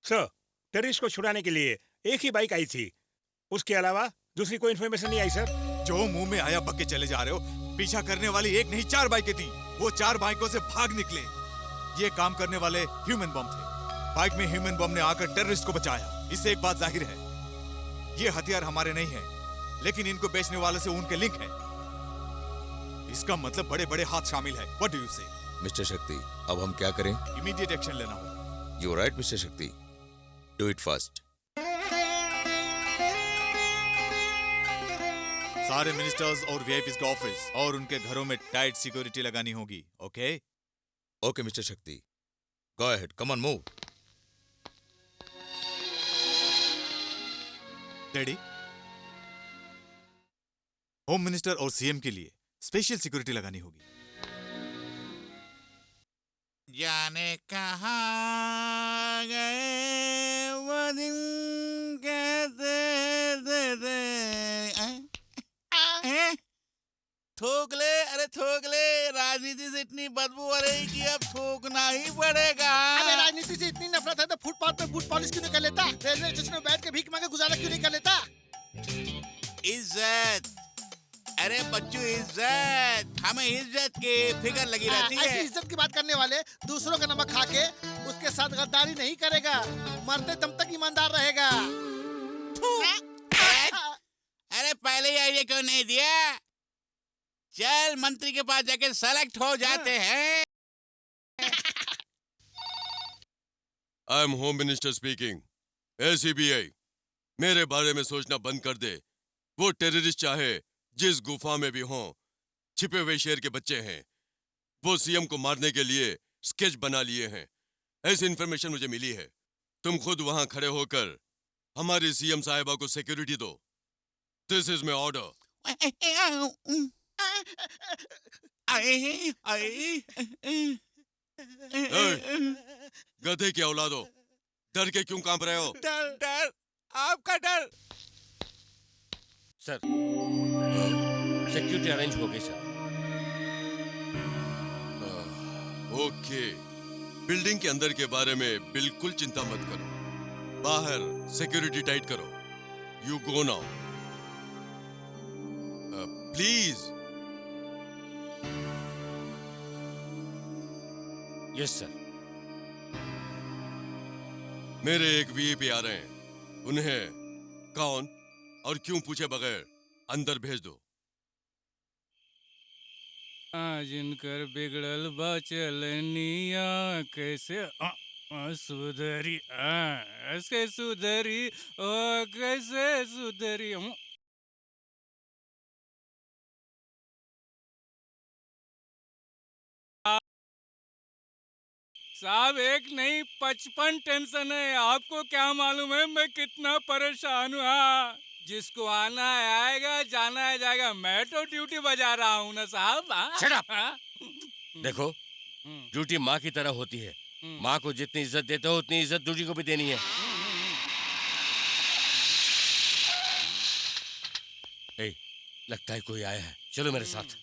S9: सर, टेररिस्ट को छुड़ाने के लिए एक ही बाइक आई थी। उसके अलावा दूसरी कोई इन्फॉर्मेशन नहीं आई सर।
S14: जो मुंह में आया बक के चले जा रहे हो। पीछा करने वाली एक नहीं 4 बाइकें थी। वो 4 बाइकों से भाग निकले। ये काम करने वाले ह्यूमन बम थे। बाइक में ह्यूमन बम ने आकर टेररिस्ट को बचाया। इससे एक बात जाहिर है, ये हथियार हमारे नहीं है, लेकिन इनको बेचने वाले से उनके लिंक है। इसका मतलब बड़े बड़े हाथ शामिल है। व्हाट डू यू से?
S2: मिस्टर शक्ति, अब हम क्या करें?
S14: इमीडिएट एक्शन लेना होगा।
S2: यू राइट मिस्टर शक्ति, डू इट फास्ट।
S14: सारे मिनिस्टर्स और वीआईपीज का ऑफिस और उनके घरों में टाइट सिक्योरिटी लगानी होगी। ओके?
S2: ओके मिस्टर शक्ति, go ahead, come on move.
S14: Daddy, home minister और सीएम के लिए स्पेशल सिक्योरिटी लगानी होगी।
S4: जाने कहाँ गए वो दिन कहते थे। थूक ले, अरे थूक ले। राजनीति से इतनी बदबू आ रही कि अब थूकना ही पड़ेगा।
S5: अबे राजनीति से इतनी नफरत है तो फुटपाथ पे बूट पॉलिश क्यों नहीं कर लेता? रेलवे स्टेशन में बैठ के भीख मांगे गुजारा क्यों नहीं कर लेता?
S4: इज्जत, अरे बच्चों इज्जत, हमें इज्जत की फिक्र लगी रहती है।
S5: ऐसी इज्जत की बात करने वाले दूसरों का नमक खा के उसके साथ गद्दारी नहीं करेगा, मरते दम तक ईमानदार रहेगा।
S4: अरे पहले ही आइडिया क्यों नहीं दिया? चल मंत्री के पास जाके सेलेक्ट हो जाते हैं।
S3: I am home minister speaking. ACBI, मेरे बारे में सोचना बंद कर दे। वो टेररिस्ट चाहे जिस गुफा में भी हों, छिपे हुए शेर के बच्चे हैं। वो सीएम को मारने के लिए स्केच बना लिए हैं। ऐसी इन्फॉर्मेशन मुझे मिली है। तुम खुद वहां खड़े होकर हमारी सीएम साहिबा को सिक्योरिटी दो। This is my order. गधे की औलादो, डर के क्यों कांप रहे हो?
S4: डर डर, आपका डर।
S10: सर, सिक्योरिटी अरेंज हो गई सर।
S3: ओके, बिल्डिंग के अंदर के बारे में बिल्कुल चिंता मत करो। बाहर सिक्योरिटी टाइट करो। You go now please.
S10: Yes sir.
S3: मेरे एक वीआईपी आ रहे हैं। उन्हें कौन और क्यों पूछे बगैर अंदर भेज दो।
S8: जिनकर बिगड़ल बचलनिया कैसे सुधरी, ऐसे सुधरी, ओ कैसे सुधरी। साहब एक नहीं 55 टेंशन है। आपको क्या मालूम है मैं कितना परेशान हूँ। जिसको आना है आएगा, जाना है जाएगा। मैं तो ड्यूटी बजा रहा हूँ ना साहब।
S10: Shut up! देखो, ड्यूटी माँ की तरह होती है। माँ को जितनी इज्जत देते हो उतनी इज्जत ड्यूटी को भी देनी है। ए, लगता है कोई आया है। चलो मेरे साथ।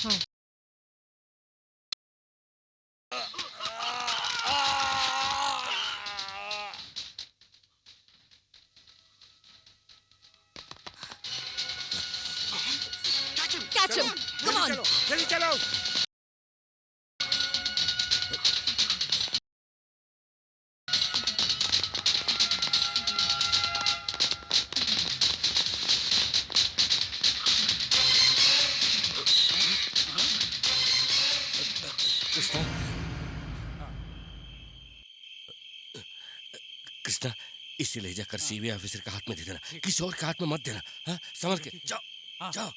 S1: Catch him! Come on!
S9: जल्दी चलो।
S10: कृष्णा, इसे ले जाकर सीबीआई ऑफिसर के हाथ में दे देना, किसी और के हाथ में मत देना। हाँ, संभल के जाओ जाओ।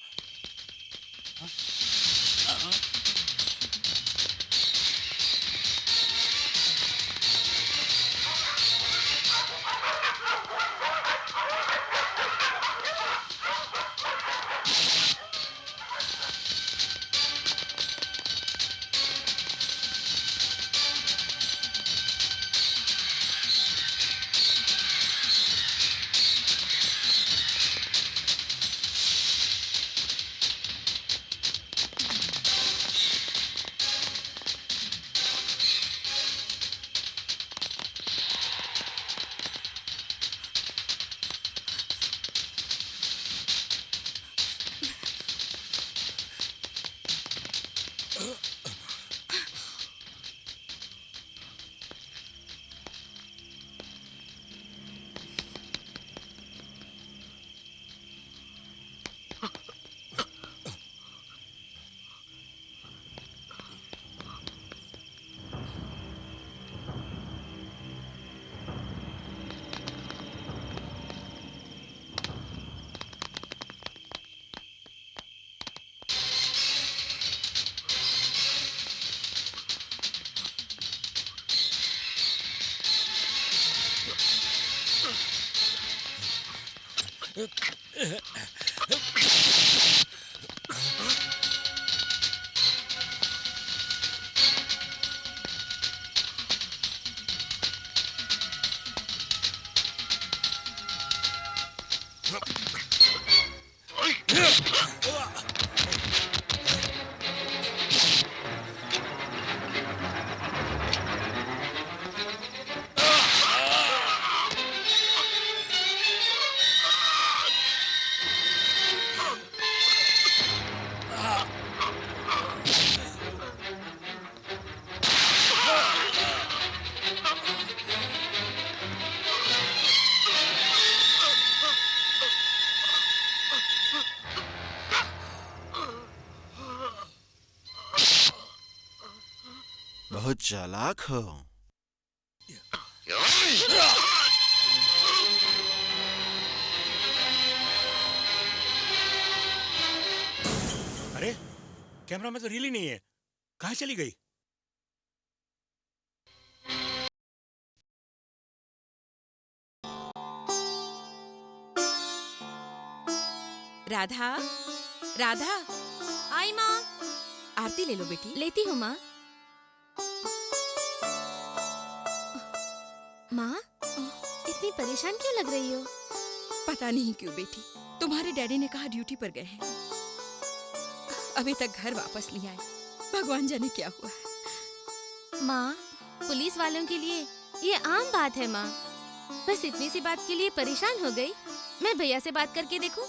S11: बहुत चालाक हो।
S9: अरे कैमरा में तो रील ही नहीं है, कहाँ चली गई?
S1: राधा, राधा,
S15: आई माँ।
S1: आरती ले लो बेटी।
S15: लेती हूँ माँ। माँ, इतनी परेशान क्यों लग रही हो?
S1: पता नहीं क्यों बेटी, तुम्हारे डैडी ने कहा ड्यूटी पर गए हैं, अभी तक घर वापस नहीं आए। भगवान जाने क्या हुआ है।
S15: माँ, पुलिस वालों के लिए ये आम बात है माँ। बस इतनी सी बात के लिए परेशान हो गई। मैं भैया से बात करके देखूं?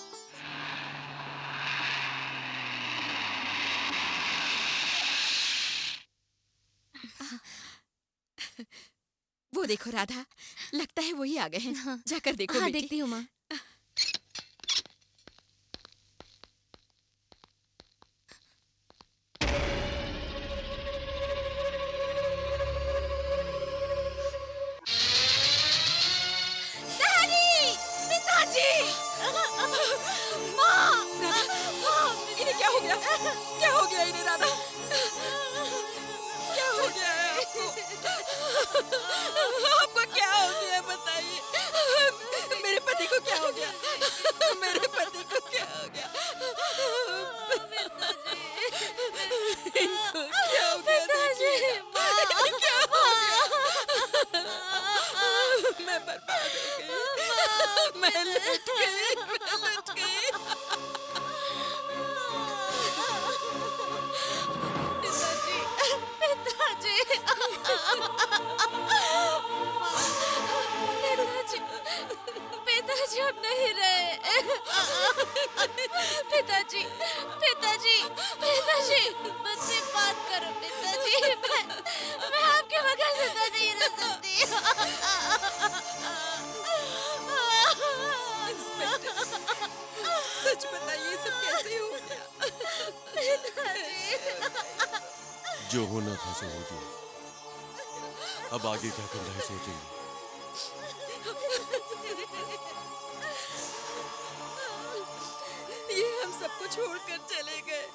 S1: वो देखो राधा, लगता है वही आ गए हैं।
S15: हाँ।
S1: जाकर देखो
S15: हाँ,
S1: बेटी।
S15: देखती हूँ माँ।
S1: पिताजी! माँ! राधा, इन्हें क्या हो गया? क्या हो गया इन्हें राधा? क्या हो गया है आपको? आपको क्या हो गया बताइए। मेरे पति को क्या
S3: जो होना था सो हो गया। अब आगे क्या करना है सोचेंगे।
S1: ये हम सबको छोड़कर चले गए।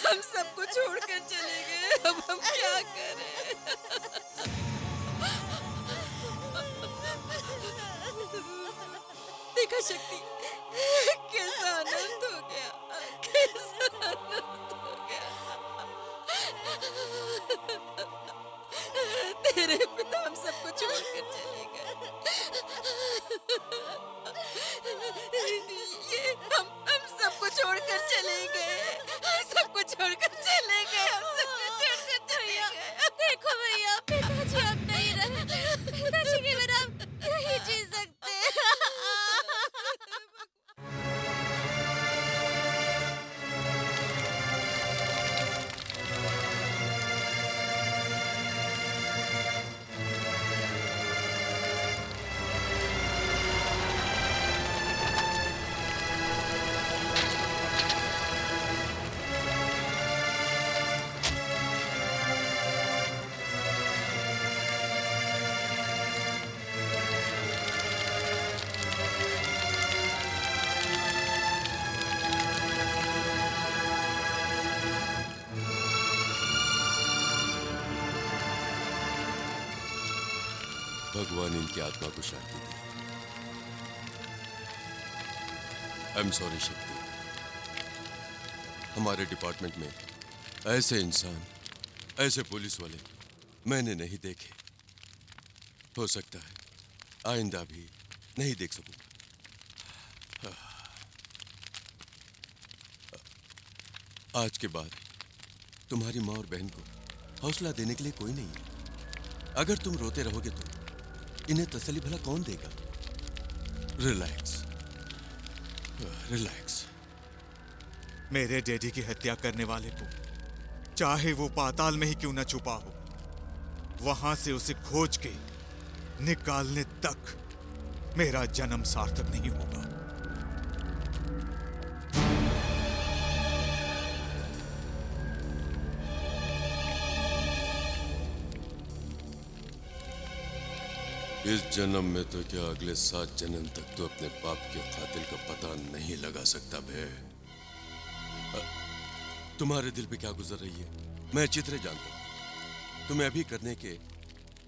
S1: हम सबको छोड़कर चले गए। अब हम क्या करें? देखा शक्ति, कैसा आनंद हो गया, कैसा आनंद हो गया। तेरे पिता हम सबको छोड़कर चले गए। ये हम सबको छोड़कर चले गए। हम सबको छोड़कर चले गए। हम सबको छोड़कर चले गए।
S15: देखो भैया, पिताजी अब नहीं रहे। पिताजी के बिना हम नहीं जी सकते।
S3: भगवान इनकी आत्मा को शांति दे। आई एम सॉरी शक्ति। हमारे डिपार्टमेंट में ऐसे इंसान, ऐसे पुलिस वाले मैंने नहीं देखे। हो सकता है आइंदा भी नहीं देख सकूं। आज के बाद तुम्हारी माँ और बहन को हौसला देने के लिए कोई नहीं है। अगर तुम रोते रहोगे तो इन्हें तसल्ली भला कौन देगा। Relax, relax.
S14: मेरे डैडी की हत्या करने वाले को चाहे वो पाताल में ही क्यों न छुपा हो, वहां से उसे खोज के निकालने तक मेरा जन्म सार्थक नहीं होगा।
S3: इस जन्म में तो क्या अगले 7 जन्म तक तो अपने बाप के कातिल का पता नहीं लगा सकता बे। तुम्हारे दिल पे क्या गुजर रही है मैं अच्छी तरह जानता हूं। तुम्हें अभी करने के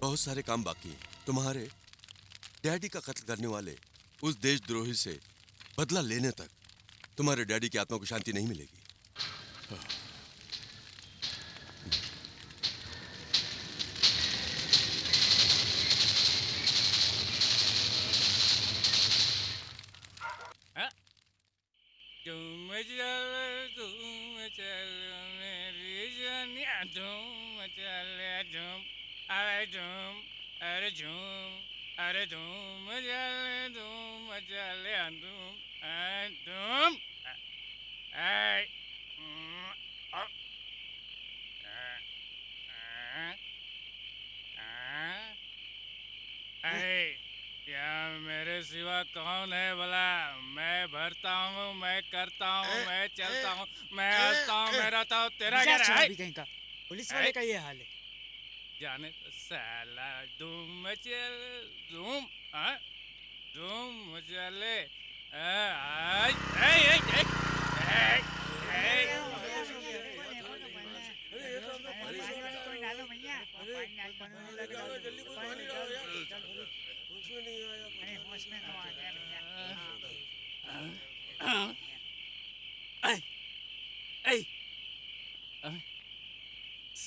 S3: बहुत सारे काम बाकी हैं। तुम्हारे डैडी का कत्ल करने वाले उस देशद्रोही से बदला लेने तक तुम्हारे डैडी की आत्मा को शांति नहीं मिलेगी।
S8: तुम चल मेरी जानिया, तुम चल झूम, अरे झूम, अरे झूम, अरे धूम चल, धूम चल, धूम, धूम, या मेरे सिवा कौन है भला। मैं भरता हूँ, मैं करता हूँ, मैं चलता हूँ, मैं हंसता हूँ, मैं रहता हूँ। तेरा क्या है?
S12: कहीं का पुलिस वाले का ये हाल है।
S8: जाने तो साला धूम चल, धूम, धूम चले,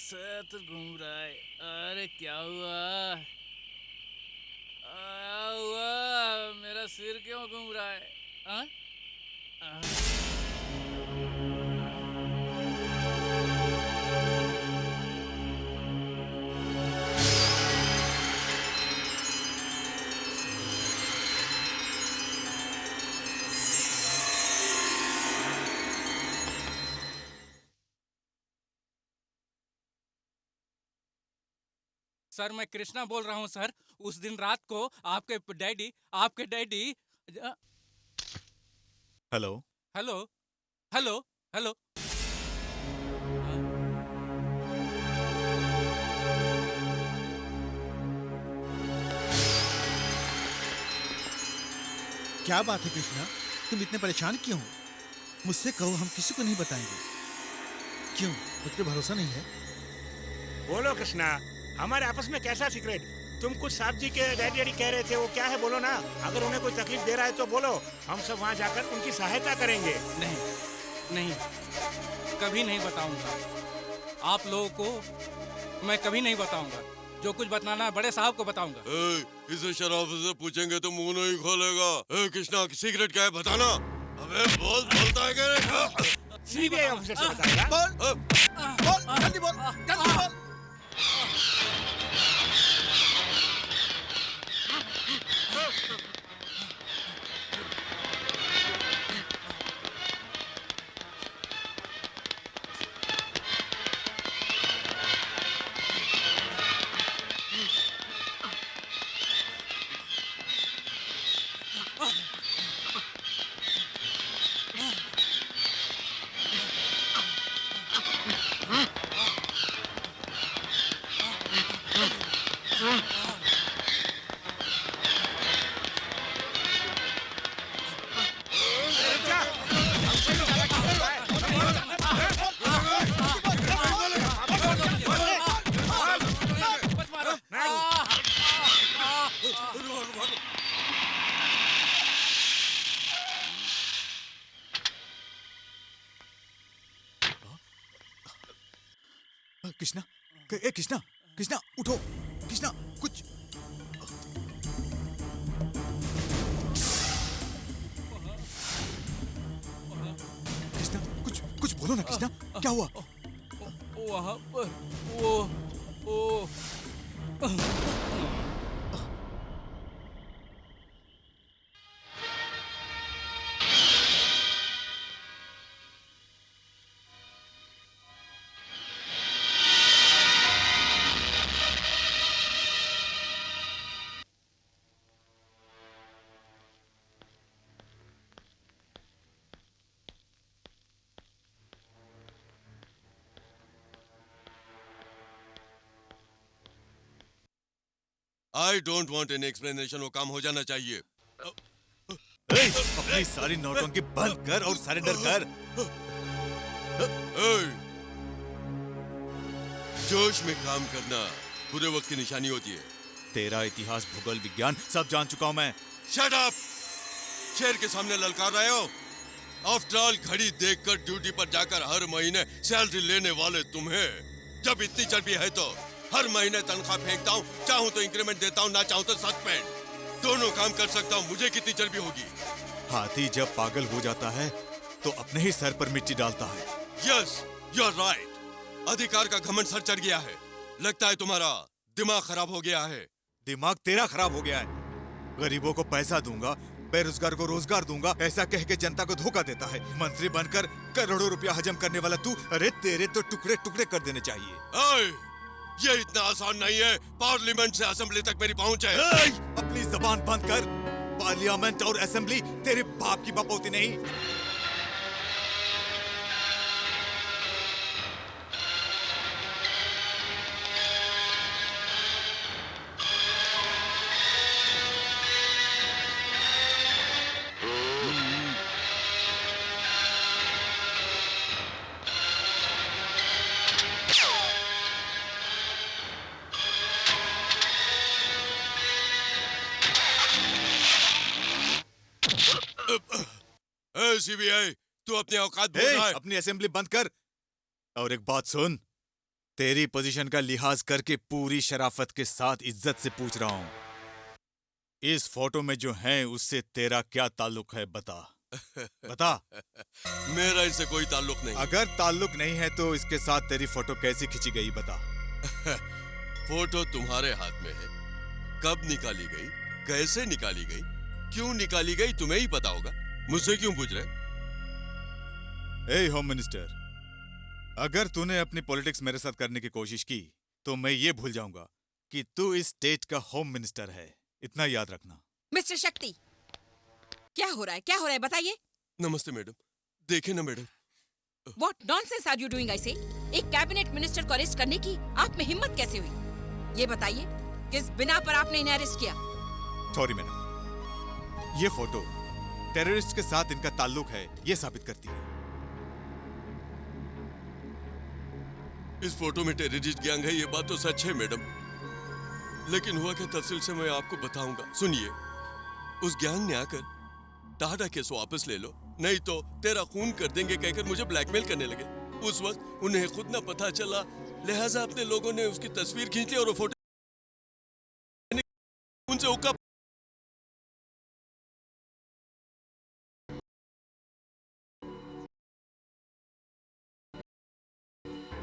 S8: सर घूम रहा है। अरे क्या हुआ? मेरा सिर क्यों घूम रहा है? सर मैं कृष्णा बोल रहा हूँ सर। उस दिन रात को आपके daddy
S14: hello
S8: hello hello hello
S5: क्या बात है कृष्णा, तुम इतने परेशान क्यों हो? मुझसे कहो, हम किसी को नहीं बताएंगे। क्यों, मुझ पे भरोसा नहीं है?
S9: बोलो कृष्णा, हमारे आपस में कैसा सीक्रेट? तुम कुछ साहब जी के डैडी कह रहे थे, वो क्या है बोलो ना। अगर उन्हें कोई तकलीफ दे रहा है तो बोलो, हम सब वहाँ जाकर उनकी सहायता करेंगे।
S8: नहीं, कभी नहीं बताऊंगा। आप लोगों को मैं कभी नहीं बताऊंगा। जो कुछ बताना है बड़े साहब को बताऊंगा।
S3: इसे शराब से पूछेंगे तो मुंह नहीं खोलेगा। कृष्णा, सीक्रेट क्या है बताना। अबे बोलता है क्या?
S9: सीबीआई ऑफिसर से बताएगा।
S5: बोल, जल्दी बोल, जल्दी बोल।
S14: कृष्णा, कृष्णा, कृष्णा उठो, कृष्णा कुछ। कृष्णा कुछ बोलो ना कृष्णा, क्या हुआ?
S8: वहाँ पर वो
S3: I don't want any explanation, वो काम हो जाना चाहिए।
S14: अपनी सारी नौटंकी बंद कर और सरेंडर कर।
S3: जोश में काम करना बुरे वक्त की निशानी होती है।
S14: तेरा इतिहास, भूगोल, विज्ञान सब जान चुका हूं मैं।
S3: Shut up! शेर के सामने ललकार रहे हो? आफ्टर ऑल घड़ी देखकर ड्यूटी पर जाकर हर महीने सैलरी लेने वाले तुम्हें जब इतनी चर्बी है तो हर महीने तनख्वाह फेंकता हूँ, चाहूँ तो इंक्रीमेंट देता हूँ, ना चाहूँ तो सस्पेंड। दोनों काम कर सकता हूँ, मुझे कितनी चर्बी होगी?
S14: हाथी जब पागल हो जाता है तो अपने ही सर पर मिट्टी डालता है।
S3: Yes, you are right. अधिकार का घमंड सर चढ़ गया है। लगता है तुम्हारा दिमाग खराब हो गया है।
S14: दिमाग तेरा खराब हो गया है। गरीबों को पैसा दूंगा, बेरोजगार को रोजगार दूंगा, ऐसा कह के जनता को धोखा देता है। मंत्री बनकर करोड़ों रुपया हजम करने वाला तू, अरे तेरे तो टुकड़े टुकड़े कर देने चाहिए।
S3: ये इतना आसान नहीं है। पार्लियामेंट से असेंबली तक मेरी पहुंच है।
S14: अपनी जबान बंद कर। पार्लियामेंट और असेंबली तेरे बाप की बपौती नहीं।
S3: सीबीआई, तू अपनी औकात भूल रहा है।
S14: अपनी असेंबली बंद कर। और एक बात सुन, तेरी पोजीशन का लिहाज करके पूरी शराफत के साथ इज्जत से पूछ रहा हूँ, इस फोटो में जो है उससे तेरा क्या ताल्लुक है? बता बता।
S3: मेरा इससे कोई ताल्लुक नहीं।
S14: अगर ताल्लुक नहीं है तो इसके साथ तेरी फोटो कैसे खींची गई? बता।
S3: फोटो तुम्हारे हाथ में है। कब निकाली गई, कैसे निकाली गई, क्यों निकाली गई, तुम्हें ही पता होगा। मुझसे क्यों पूछ रहे?
S14: ए होम मिनिस्टर, अगर तूने अपनी पॉलिटिक्स मेरे साथ करने की कोशिश की तो मैं ये भूल जाऊंगा कि तू इस स्टेट का होम मिनिस्टर है। इतना याद रखना।
S1: मिस्टर शक्ति, क्या हो रहा है? क्या हो रहा है बताइए।
S3: नमस्ते मैडम। देखे ना madam.
S1: What nonsense are you doing? I say, एक कैबिनेट मिनिस्टर को अरेस्ट करने की आप में हिम्मत कैसे हुई? ये बताइए, किस बिना पर आपने इन्हें अरेस्ट किया?
S14: सॉरी मैडम, ये फोटो टेररिस्ट के साथ इनका ताल्लुक है ये साबित करती है।
S3: इस फोटो में टेररिस्ट गैंग है, ये बात तो सच है मैडम, लेकिन हुआ क्या तफसील से मैं आपको बताऊंगा। सुनिए, उस गैंग ने आकर टाडा केस वापस ले लो, नहीं तो तेरा खून कर देंगे कहकर मुझे ब्लैकमेल करने लगे। उस वक्त उन्हें खुद ना पता चला, लिहाजा अपने लोगों ने उसकी तस्वीर खींच ली और वो फोटो उनसे उका।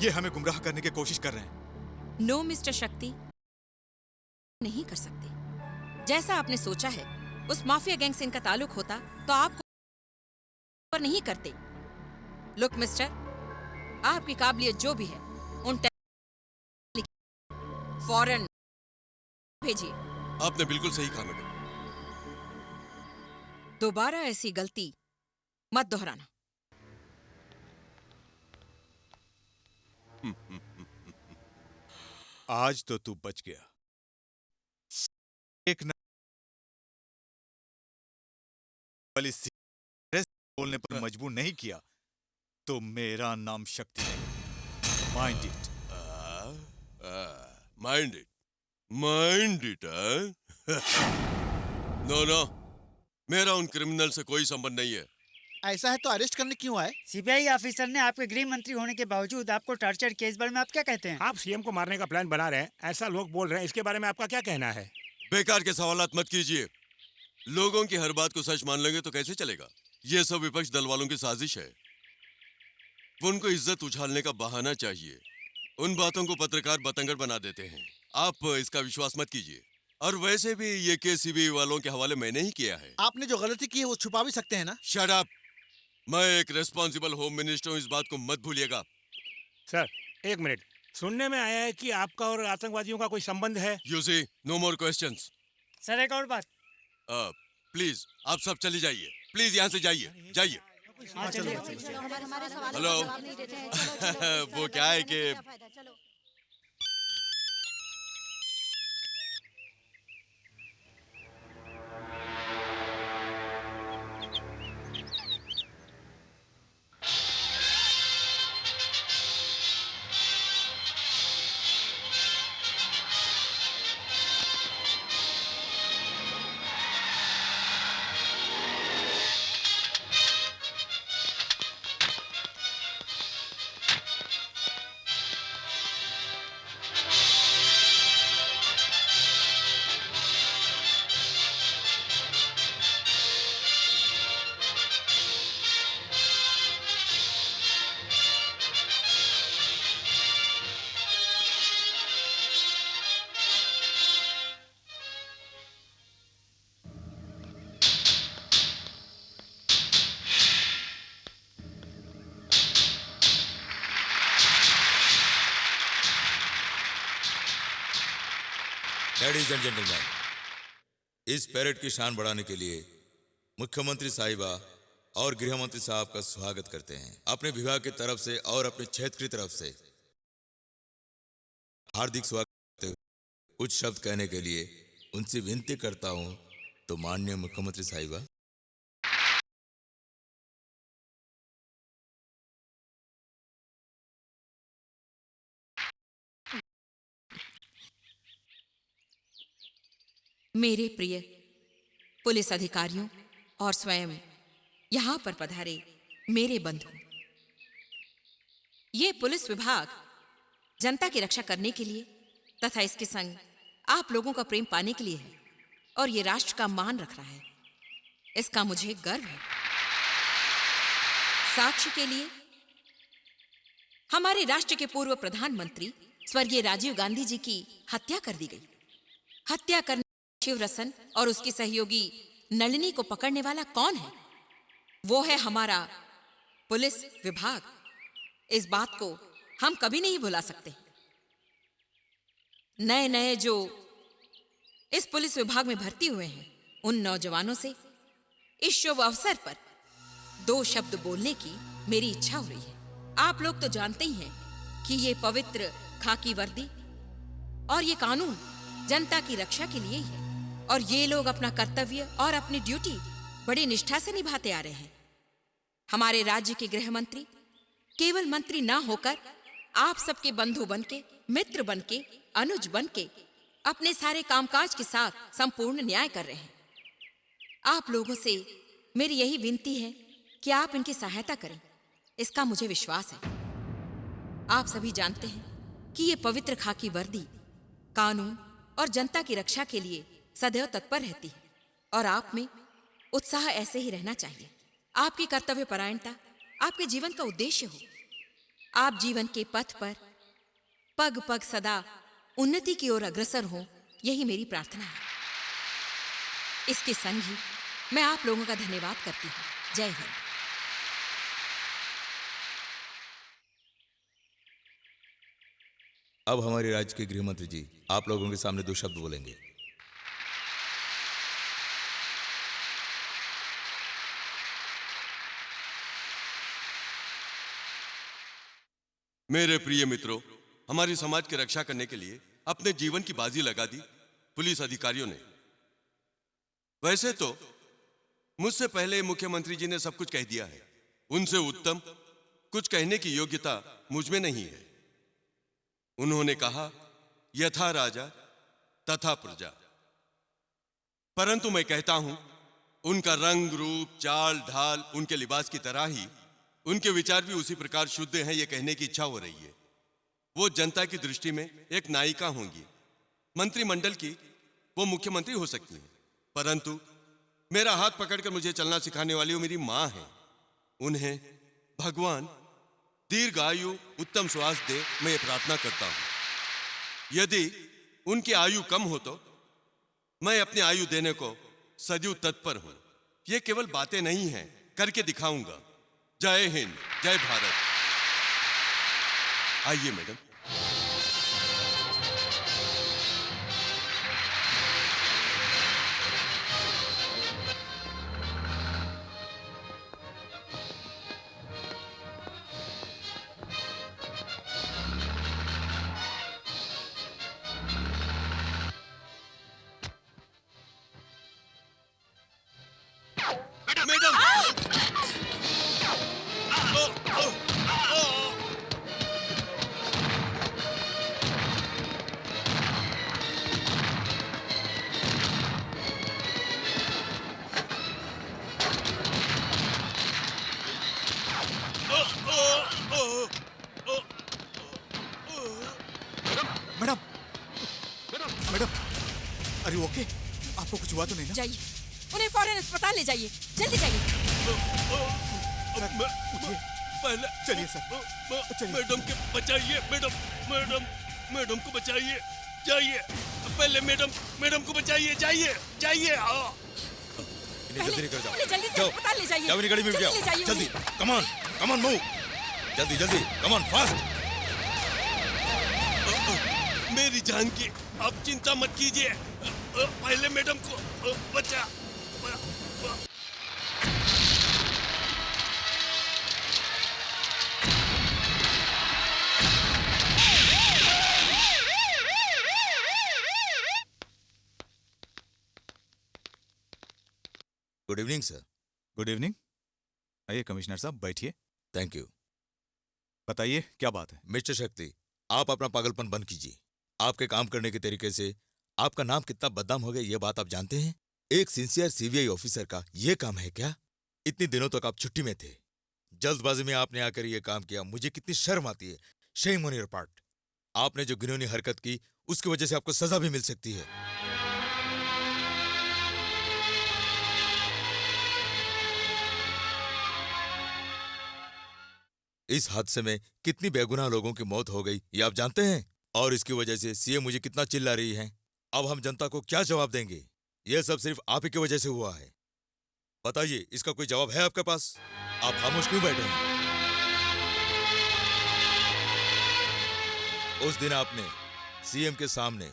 S14: ये हमें गुमराह करने की कोशिश कर रहे हैं।
S1: नो मिस्टर शक्ति, नहीं कर सकते। जैसा आपने सोचा है उस माफिया गैंग से इनका ताल्लुक होता तो आप पर नहीं करते। लुक मिस्टर, आपकी काबिलियत जो भी है उन फौरन भेजिए।
S3: आपने बिल्कुल सही कहा मैडम।
S1: दोबारा ऐसी गलती मत दोहराना।
S14: आज तो तू बच गया। एक बोलने पर मजबूर नहीं किया तो मेरा नाम शक्ति नहीं। Mind it.
S3: Mind it, mind it. No no, मेरा उन क्रिमिनल से कोई संबंध नहीं है।
S5: ऐसा है तो अरेस्ट करने क्यों आए?
S12: सीबीआई ऑफिसर ने आपके गृह मंत्री होने के बावजूद आपको टॉर्चर केस बारे में आप क्या कहते हैं?
S9: आप सीएम को मारने का प्लान बना रहे हैं, ऐसा लोग बोल रहे हैं, इसके बारे में आपका क्या कहना है?
S3: बेकार के सवालात मत कीजिए। लोगों की हर बात को सच मान लेंगे तो कैसे चलेगा? ये सब विपक्ष दल वालों की साजिश है। वो उनको इज्जत उछालने का बहाना चाहिए। उन बातों को पत्रकार बतंगड़ बना देते हैं। आप इसका विश्वास मत कीजिए। और वैसे भी ये केस सीबीआई वालों के हवाले मैंने ही किया है।
S5: आपने जो गलती की है वो छुपा भी सकते हैं ना?
S3: Shut up. मैं एक रिस्पॉन्सिबल होम मिनिस्टर हूँ, इस बात को मत भूलिएगा।
S9: सर एक मिनट, सुनने में आया है कि आपका और आतंकवादियों का कोई संबंध है।
S3: You see, no more questions.
S12: Sir एक और बात।
S3: प्लीज आप सब चले जाइए, प्लीज यहाँ से जाइए, जाइए। हेलो। वो क्या है कि
S2: लेडीज एंड जेंटलमैन, इस पैरेड की शान बढ़ाने के लिए मुख्यमंत्री साहिबा और गृह मंत्री साहब का स्वागत करते हैं। अपने विभाग की तरफ से और अपने क्षेत्र की तरफ से हार्दिक स्वागत करते हुए कुछ शब्द कहने के लिए उनसे विनती करता हूं, तो माननीय मुख्यमंत्री साहिबा।
S1: मेरे प्रिय पुलिस अधिकारियों और स्वयं यहाँ पर पधारे मेरे बंधु, ये पुलिस विभाग जनता की रक्षा करने के लिए तथा इसके संग आप लोगों का प्रेम पाने के लिए है और ये राष्ट्र का मान रख रहा है। इसका मुझे गर्व है। साक्ष्य के लिए हमारे राष्ट्र के पूर्व प्रधानमंत्री स्वर्गीय राजीव गांधी जी की हत्या कर दी गई। हत्या करने शिवरसन और उसकी सहयोगी नलिनी को पकड़ने वाला कौन है? वो है हमारा पुलिस विभाग। इस बात को हम कभी नहीं भुला सकते। नए नए जो इस पुलिस विभाग में भर्ती हुए हैं, उन नौजवानों से इस शुभ अवसर पर 2 शब्द बोलने की मेरी इच्छा हो रही है। आप लोग तो जानते ही हैं कि ये पवित्र खाकी वर्दी और ये कानून जनता की रक्षा के लिए ही है और ये लोग अपना कर्तव्य और अपनी ड्यूटी बड़ी निष्ठा से निभाते आ रहे हैं। हमारे राज्य के गृह मंत्री केवल मंत्री ना होकर आप सबके बंधु बनके, मित्र बनके, अनुज बनके अपने सारे कामकाज के साथ संपूर्ण न्याय कर रहे हैं। आप लोगों से मेरी यही विनती है कि आप इनकी सहायता करें, इसका मुझे विश्वास है। आप सभी जानते हैं कि ये पवित्र खाकी वर्दी कानून और जनता की रक्षा के लिए सदैव तत्पर रहती है और आप में उत्साह ऐसे ही रहना चाहिए। आपकी कर्तव्य परायणता आपके जीवन का उद्देश्य हो। आप जीवन के पथ पर पग पग सदा उन्नति की ओर अग्रसर हो, यही मेरी प्रार्थना है। इसके संग ही मैं आप लोगों का धन्यवाद करती हूँ। जय हिंद।
S2: अब हमारे राज्य के गृह मंत्री जी आप लोगों के सामने 2 शब्द बोलेंगे।
S3: मेरे प्रिय मित्रों, हमारे समाज की रक्षा करने के लिए अपने जीवन की बाजी लगा दी पुलिस अधिकारियों ने। वैसे तो मुझसे पहले मुख्यमंत्री जी ने सब कुछ कह दिया है। उनसे उत्तम कुछ कहने की योग्यता मुझ में नहीं है। उन्होंने कहा, यथा राजा तथा प्रजा। परंतु मैं कहता हूं, उनका रंग रूप चाल ढाल उनके लिबास की तरह ही उनके विचार भी उसी प्रकार शुद्ध हैं, ये कहने की इच्छा हो रही है। वो जनता की दृष्टि में एक नायिका होंगी। मंत्रिमंडल की वो मुख्यमंत्री हो सकती हैं, परंतु मेरा हाथ पकड़कर मुझे चलना सिखाने वाली वो मेरी माँ है। उन्हें भगवान दीर्घ आयु उत्तम स्वास्थ्य दे, मैं ये प्रार्थना करता हूं। यदि उनकी आयु कम हो तो मैं अपनी आयु देने को सदैव तत्पर हूं। ये केवल बातें नहीं हैं, करके दिखाऊंगा। जय हिंद, जय भारत। आइए मैडम।
S14: आपको कुछ हुआ तो नहीं ना?
S1: जाइए, उन्हें फौरन अस्पताल ले जाइए, जल्दी जाइए।
S3: पहले
S14: चलिए सर,
S3: मैडम के बचाइए। मैडम को बचाइए। जाइए, पहले मैडम को बचाइए। जाइए।
S2: जल्दी निकल जाओ।
S1: जल्दी से अस्पताल ले जाइए।
S2: जाओ, गाड़ी में जाओ। जल्दी, कम ऑन मूव। जल्दी, कम ऑन फास्ट।
S3: मेरी जान की आप चिंता मत कीजिए। पहले मैडम को बचा।
S2: Good evening sir.
S14: Good evening. आइए कमिश्नर साहब, बैठिए।
S2: Thank you.
S14: बताइए क्या बात है?
S2: मिस्टर शक्ति, आप अपना पागलपन बंद कीजिए। आपके काम करने के तरीके से आपका नाम कितना बदनाम हो गया ये बात आप जानते हैं? एक सिंसियर सीबीआई ऑफिसर का ये काम है क्या? इतने दिनों तक आप छुट्टी में थे, जल्दबाजी में आपने आकर ये काम किया। मुझे कितनी शर्म आती है। Shame on your part. आपने जो घिनौनी हरकत की उसकी वजह से आपको सजा भी मिल सकती है। इस हादसे में कितनी बेगुनाह लोगों की मौत हो गई ये आप जानते हैं? और इसकी वजह से सीएम मुझे कितना चिल्ला रही है। अब हम जनता को क्या जवाब देंगे? यह सब सिर्फ आप ही की वजह से हुआ है। बताइए, इसका कोई जवाब है आपके पास? आप खामोश क्यों बैठे हैं? उस दिन आपने सीएम के सामने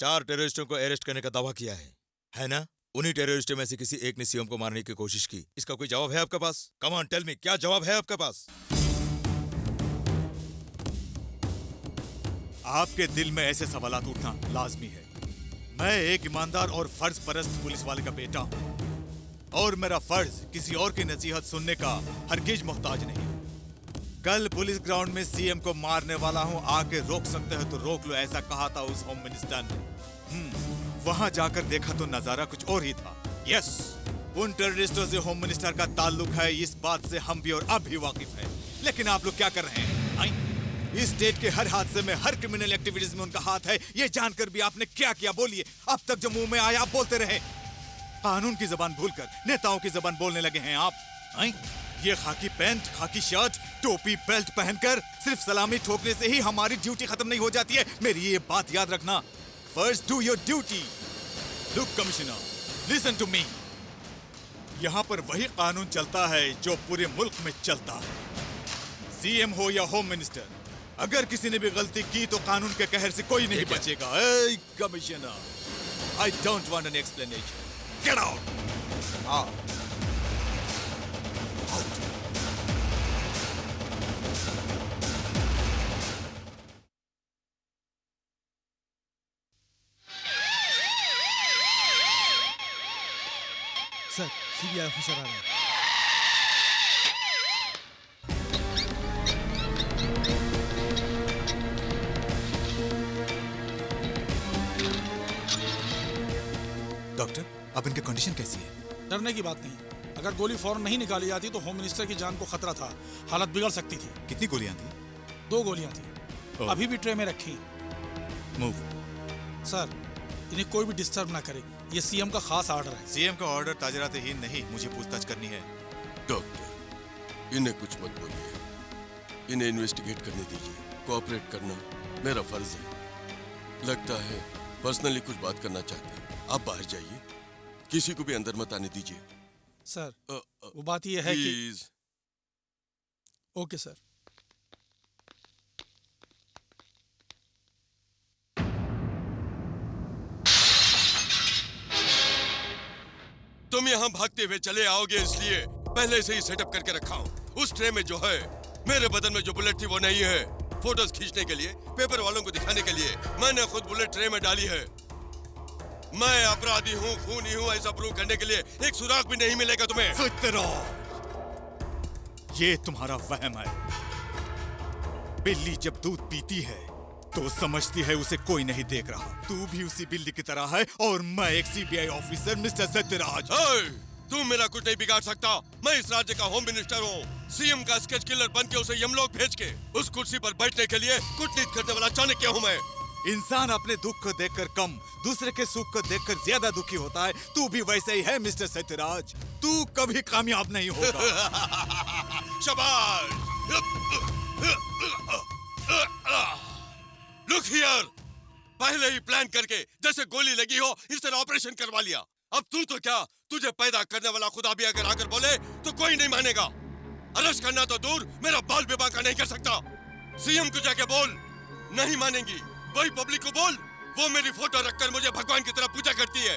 S2: 4 टेररिस्टों को अरेस्ट करने का दावा किया है ना? उन्हीं टेररिस्टों में से किसी एक ने सीएम को मारने की कोशिश की। इसका कोई जवाब है आपके पास? कम ऑन टेल मी, क्या जवाब है आपके पास?
S14: आपके दिल में ऐसे सवालात उठना लाजमी है। मैं एक ईमानदार और फर्ज परस्त पुलिस वाले का बेटा हूं।
S2: और मेरा फर्ज किसी और की नसीहत सुनने का हरगिज मोहताज नहीं। कल पुलिस ग्राउंड में सीएम को मारने वाला हूँ, आके रोक सकते हो तो रोक लो, ऐसा कहा था उस होम मिनिस्टर ने। वहां जाकर देखा तो नजारा कुछ और ही था। यस, उन टेररिस्टों से होम मिनिस्टर का ताल्लुक है, इस बात से हम भी और अब भी वाकिफ हैं। लेकिन आप लोग क्या कर रहे हैं? इस स्टेट के हर हादसे में, हर क्रिमिनल एक्टिविटीज में उनका हाथ है, ये जानकर भी आपने क्या किया? बोलिए। अब तक जो मुंह में आया आप बोलते रहे। कानून की जबान भूलकर नेताओं की जबान बोलने लगे हैं आप। ये खाकी पैंट, खाकी शर्ट, टोपी, बेल्ट पहनकर सिर्फ सलामी ठोकने से ही हमारी ड्यूटी खत्म नहीं हो जाती है। मेरी ये बात याद रखना। First do your duty. Look commissioner, listen to me. यहाँ पर वही कानून चलता है जो पूरे मुल्क में चलता है। सीएम हो या होम मिनिस्टर, अगर किसी ने भी गलती की तो कानून के कहर से कोई नहीं बचेगा। Commissioner, I don't want an explanation. Get out.
S5: Sir, CBI officer आ रहे हैं।
S2: डॉक्टर, अब इनकी कंडीशन कैसी है?
S7: डरने की बात नहीं। अगर गोली फौरन नहीं निकाली जाती तो होम मिनिस्टर की जान को खतरा था, हालत बिगड़ सकती थी।
S2: कितनी गोलियां थी?
S7: 2 गोलियां थी, अभी भी ट्रे में रखी।
S2: मूव।
S7: सर, इन्हें कोई भी डिस्टर्ब ना करे, ये सीएम का खास ऑर्डर है।
S2: सीएम का ऑर्डर ताजरात-ए-हिंद नहीं, मुझे पूछताछ करनी है।
S3: डॉक्टर, इन्हें कुछ मत बोलिए, इन्हें इन्वेस्टिगेट करने दीजिए। कोऑपरेट करना मेरा फर्ज है। लगता है पर्सनली कुछ बात करना चाहते हैं। आप बाहर जाइए, किसी को भी अंदर मत आने दीजिए।
S7: सर, वो बात ये है कि ओके सर।
S3: तुम यहाँ भागते हुए चले आओगे, इसलिए पहले से ही सेटअप करके रखा हूँ। उस ट्रे में जो है, मेरे बदन में जो बुलेट थी वो नहीं है। फोटोज खींचने के लिए, पेपर वालों को दिखाने के लिए मैंने खुद बुलेट ट्रे में डाली है। मैं अपराधी हूँ, खूनी हूँ, ऐसा प्रूव करने के लिए एक सुराग भी नहीं मिलेगा तुम्हें।
S2: ये तुम्हारा वहम है। बिल्ली जब दूध पीती है तो समझती है उसे कोई नहीं देख रहा। तू भी उसी बिल्ली की तरह है और मैं एक सीबीआई ऑफिसर मिस्टर सत्यराज।
S3: तू मेरा कुछ नहीं बिगाड़ सकता। मैं इस राज्य का होम मिनिस्टर हूँ। सीएम का स्केच किलर बन के उसे यमलोक भेज के उस कुर्सी पर बैठने के लिए कूटनीति करने वाला चाणक्य हूँ मैं।
S2: इंसान अपने दुख को देखकर कम, दूसरे के सुख को देखकर ज्यादा दुखी होता है। तू भी वैसे ही है मिस्टर सत्यराज। तू कभी कामयाब नहीं होगा।
S3: शाबाश। लुक हियर, पहले ही प्लान करके जैसे गोली लगी हो इस तरह ऑपरेशन करवा लिया। अब तू तो क्या, तुझे पैदा करने वाला खुदा भी अगर आकर बोले तो कोई नहीं मानेगा। अरेस्ट करना तो दूर, मेरा बाल भी बांका नहीं कर सकता। सीएम को जाके बोल, नहीं मानेंगी। वही पब्लिक को बोल, वो मेरी फोटो रखकर मुझे भगवान की तरह पूजा करती है।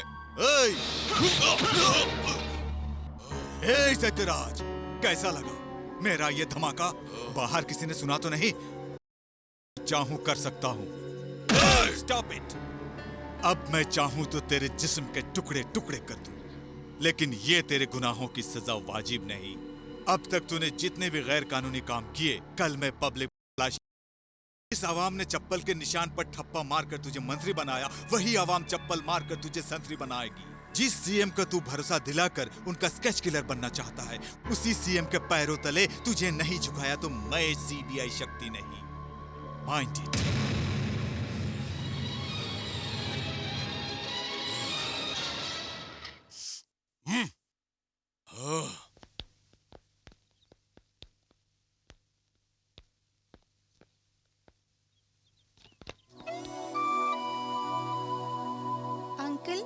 S2: ए सत्यराज, कैसा लगा मेरा ये धमाका? बाहर किसी ने सुना तो नहीं? चाहूं कर सकता हूं। Stop it. अब मैं चाहूं तो तेरे जिस्म के टुकड़े टुकड़े कर दूं, लेकिन ये तेरे गुनाहों की सजा वाजिब नहीं। अब तक तूने जितने भी गैर कानूनी काम किए, कल मैं पब्लिक इस आवाम ने चप्पल के निशान पर ठप्पा मारकर तुझे मंत्री बनाया, वही आवाम चप्पल मारकर तुझे संतरी बनाएगी। जिस सीएम का तू भरोसा दिलाकर उनका स्केच किलर बनना चाहता है, उसी सीएम के पैरों तले तुझे नहीं झुकाया तो मैं सीबीआई शक्ति नहीं। Mind it.
S17: अंकल,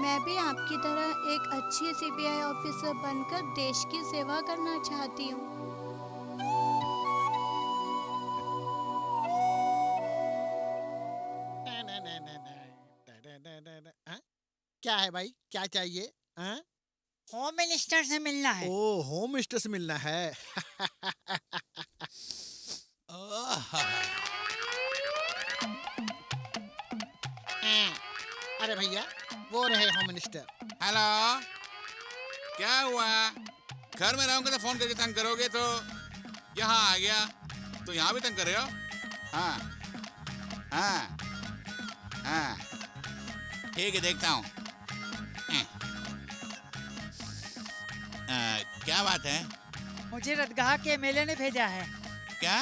S17: मैं भी आपकी तरह एक अच्छी सीबीआई ऑफिसर बनकर देश की सेवा करना चाहती हूँ।
S5: क्या है भाई, क्या चाहिए?
S12: होम मिनिस्टर से मिलना है।
S5: ओ, होम मिनिस्टर से मिलना है।
S18: अरे भैया, वो रहे होम मिनिस्टर।
S4: हेलो, क्या हुआ? घर में रहूंगा तो फोन करके तंग करोगे, तो यहाँ आ गया तो यहाँ भी तंग कर रहे हो? हाँ हाँ हाँ, ठीक है, देखता हूँ। क्या बात है?
S12: मुझे रतगाह के एमएलए ने भेजा है।
S4: क्या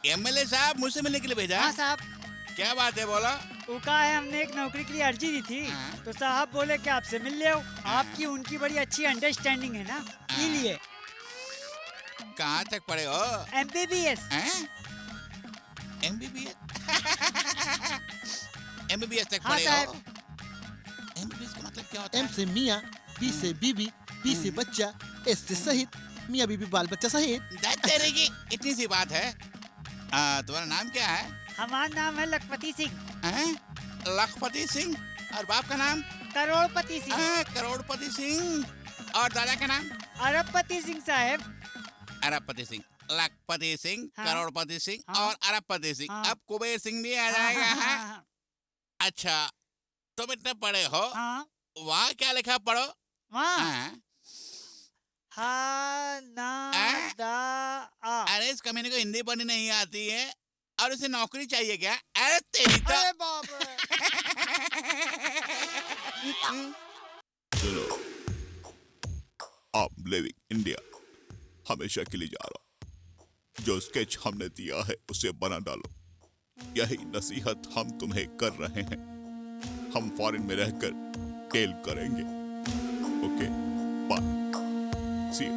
S4: एमएलए साहब मुझसे मिलने के लिए भेजा?
S12: हाँ साहब।
S4: क्या बात है, बोलो।
S12: वो कहा है हमने एक नौकरी के लिए अर्जी दी थी, तो साहब बोले कि आपसे मिल ले। आपकी उनकी बड़ी अच्छी अंडरस्टैंडिंग है ना, इसीलिए।
S4: कहाँ तक पढ़े हो?
S12: MBBS।
S4: MBBS MBBS तक
S12: हाँ
S4: पढ़े
S12: साहब।
S4: हो? MBBS का मतलब क्या होता है?
S5: M से मियाँ, B से बीबी, B से बच्चा, S से सहित, मियाँ बीबी बाल बच्चा सहित।
S4: तेरे की इतनी सी बात है। तुम्हारा नाम क्या है?
S12: हमारा नाम है लखपति सिंह।
S4: लखपति सिंह। और बाप का नाम?
S12: करोड़पति सिंह।
S4: करोड़पति सिंह। और दादा का नाम?
S12: अरबपति सिंह साहब।
S4: अरबपति सिंह, लखपति सिंह,
S12: हाँ।
S4: करोड़पति सिंह,
S12: हाँ।
S4: और अरबपति सिंह।
S12: हाँ।
S4: अब कुबेर सिंह भी आ जाएगा। हाँ। अच्छा, तुम इतने पढ़े हो, वहाँ क्या लिखा पढ़ो? अरे इस कमीने को हिंदी पढ़नी नहीं आती है और उसे नौकरी चाहिए क्या? अरे तेरी तो।
S12: अरे बाप
S13: चलो, I'm leaving India. हमेशा के लिए जा रहा हूं। जो स्केच हमने दिया है उसे बना डालो। यही नसीहत हम तुम्हें कर रहे हैं। हम फॉरेन में रहकर टेल करेंगे। Okay, bye. See you.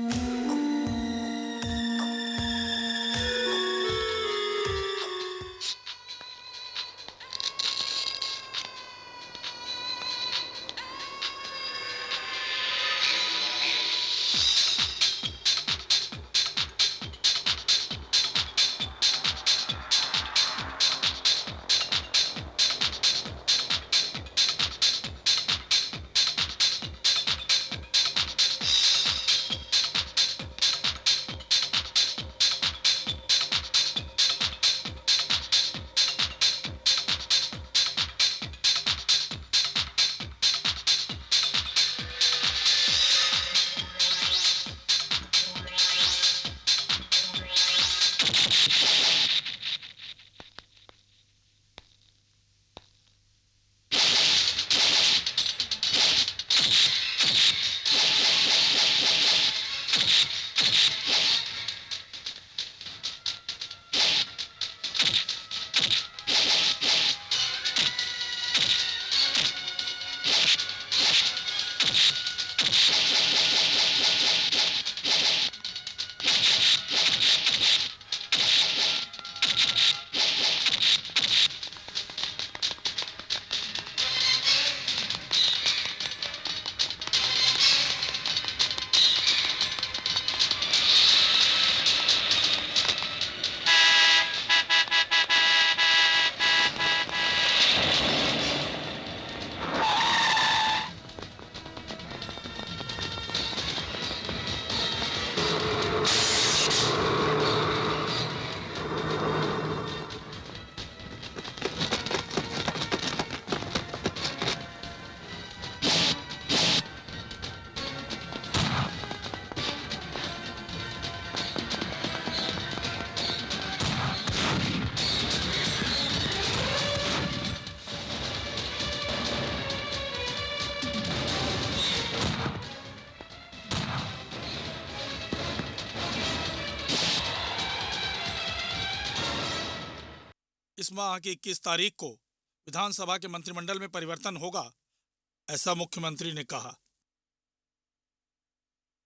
S7: इस माह की 21 तारीख को विधानसभा के मंत्रिमंडल में परिवर्तन होगा, ऐसा मुख्यमंत्री ने कहा।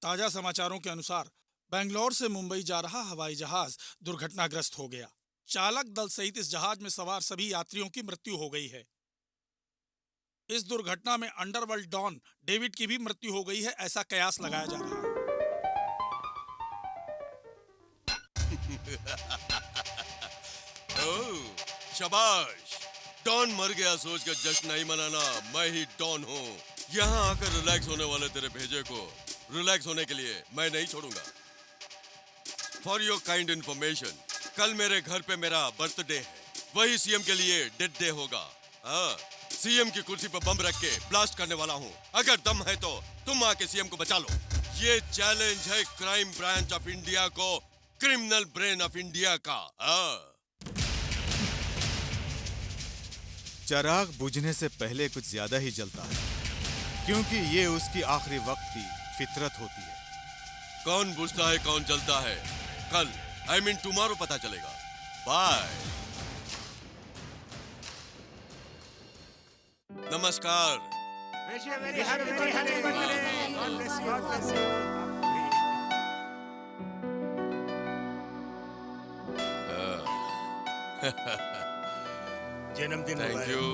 S7: ताजा समाचारों के अनुसार बेंगलोर से मुंबई जा रहा हवाई जहाज दुर्घटनाग्रस्त हो गया। चालक दल सहित इस जहाज में सवार सभी यात्रियों की मृत्यु हो गई है। इस दुर्घटना में अंडरवर्ल्ड डॉन डेविड की भी मृत्यु हो गई है, ऐसा कयास लगाया जा रहा है।
S3: शाबाश, डॉन मर गया सोचकर जश्न नहीं मनाना। मैं ही डॉन हूँ। यहाँ आकर रिलैक्स होने वाले तेरे भेजे को रिलैक्स होने के लिए मैं नहीं छोड़ूंगा। फॉर योर काइंड इन्फॉर्मेशन, कल मेरे घर पे मेरा बर्थडे है। वही सीएम के लिए डेड डे होगा। हाँ, सीएम की कुर्सी पर बम रख के ब्लास्ट करने वाला हूँ। अगर दम है तो तुम आके सीएम को बचा लो। ये चैलेंज है क्राइम ब्रांच ऑफ इंडिया को, क्रिमिनल ब्रेन ऑफ इंडिया का।
S14: चिराग बुझने से पहले कुछ ज्यादा ही जलता है, क्योंकि ये उसकी आखिरी वक्त की फितरत होती है।
S3: कौन बुझता है कौन जलता है, कल I mean tomorrow पता चलेगा। बाय। नमस्कार।
S9: जन्मदिन
S3: थैंक यू।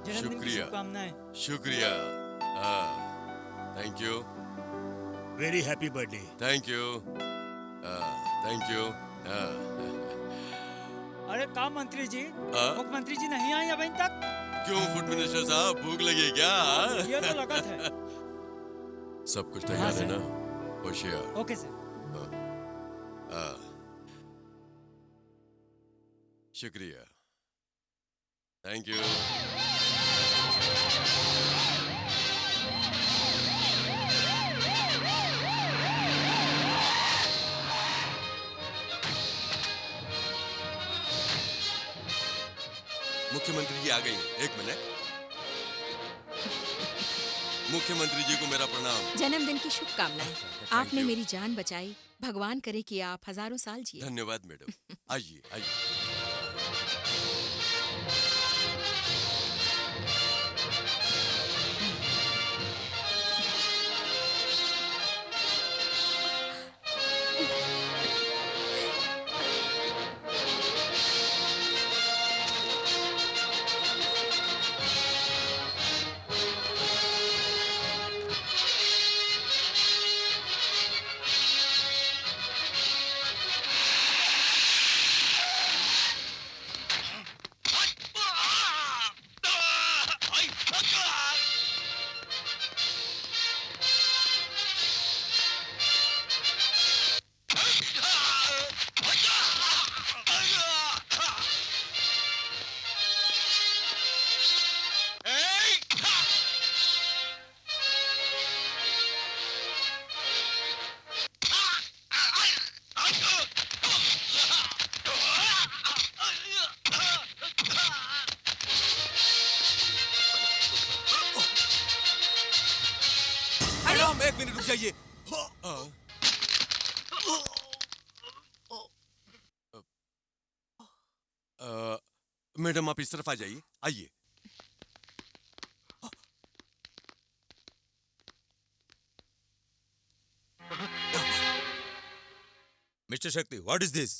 S12: जन्मदिन की
S3: शुक्रिया
S12: शुभकामनाएं।
S3: शुक्रिया। Thank you.
S9: Very happy birthday.
S3: Thank you. Thank you.
S12: अरे का मंत्री जी, मुख्यमंत्री जी नहीं आए अभी तक?
S3: क्यों फूड मिनिस्टर साहब, भूख लगी है क्या?
S12: ये तो लगत है।
S3: सब कुछ तैयार है ना? होशियार।
S12: Okay sir.
S3: शुक्रिया। Thank you. मुख्यमंत्री जी आ गई। एक मिनट। मुख्यमंत्री जी को मेरा प्रणाम।
S1: जन्मदिन की शुभकामनाएं। आपने मेरी जान बचाई। भगवान करे कि आप हजारों साल जिए।
S3: धन्यवाद मैडम। आइए आइए।
S14: मैडम एक मिनट रुक जाइए।
S3: मैडम आप इस तरफ आ जाइए। आइए।
S2: मिस्टर शक्ति, व्हाट इज दिस?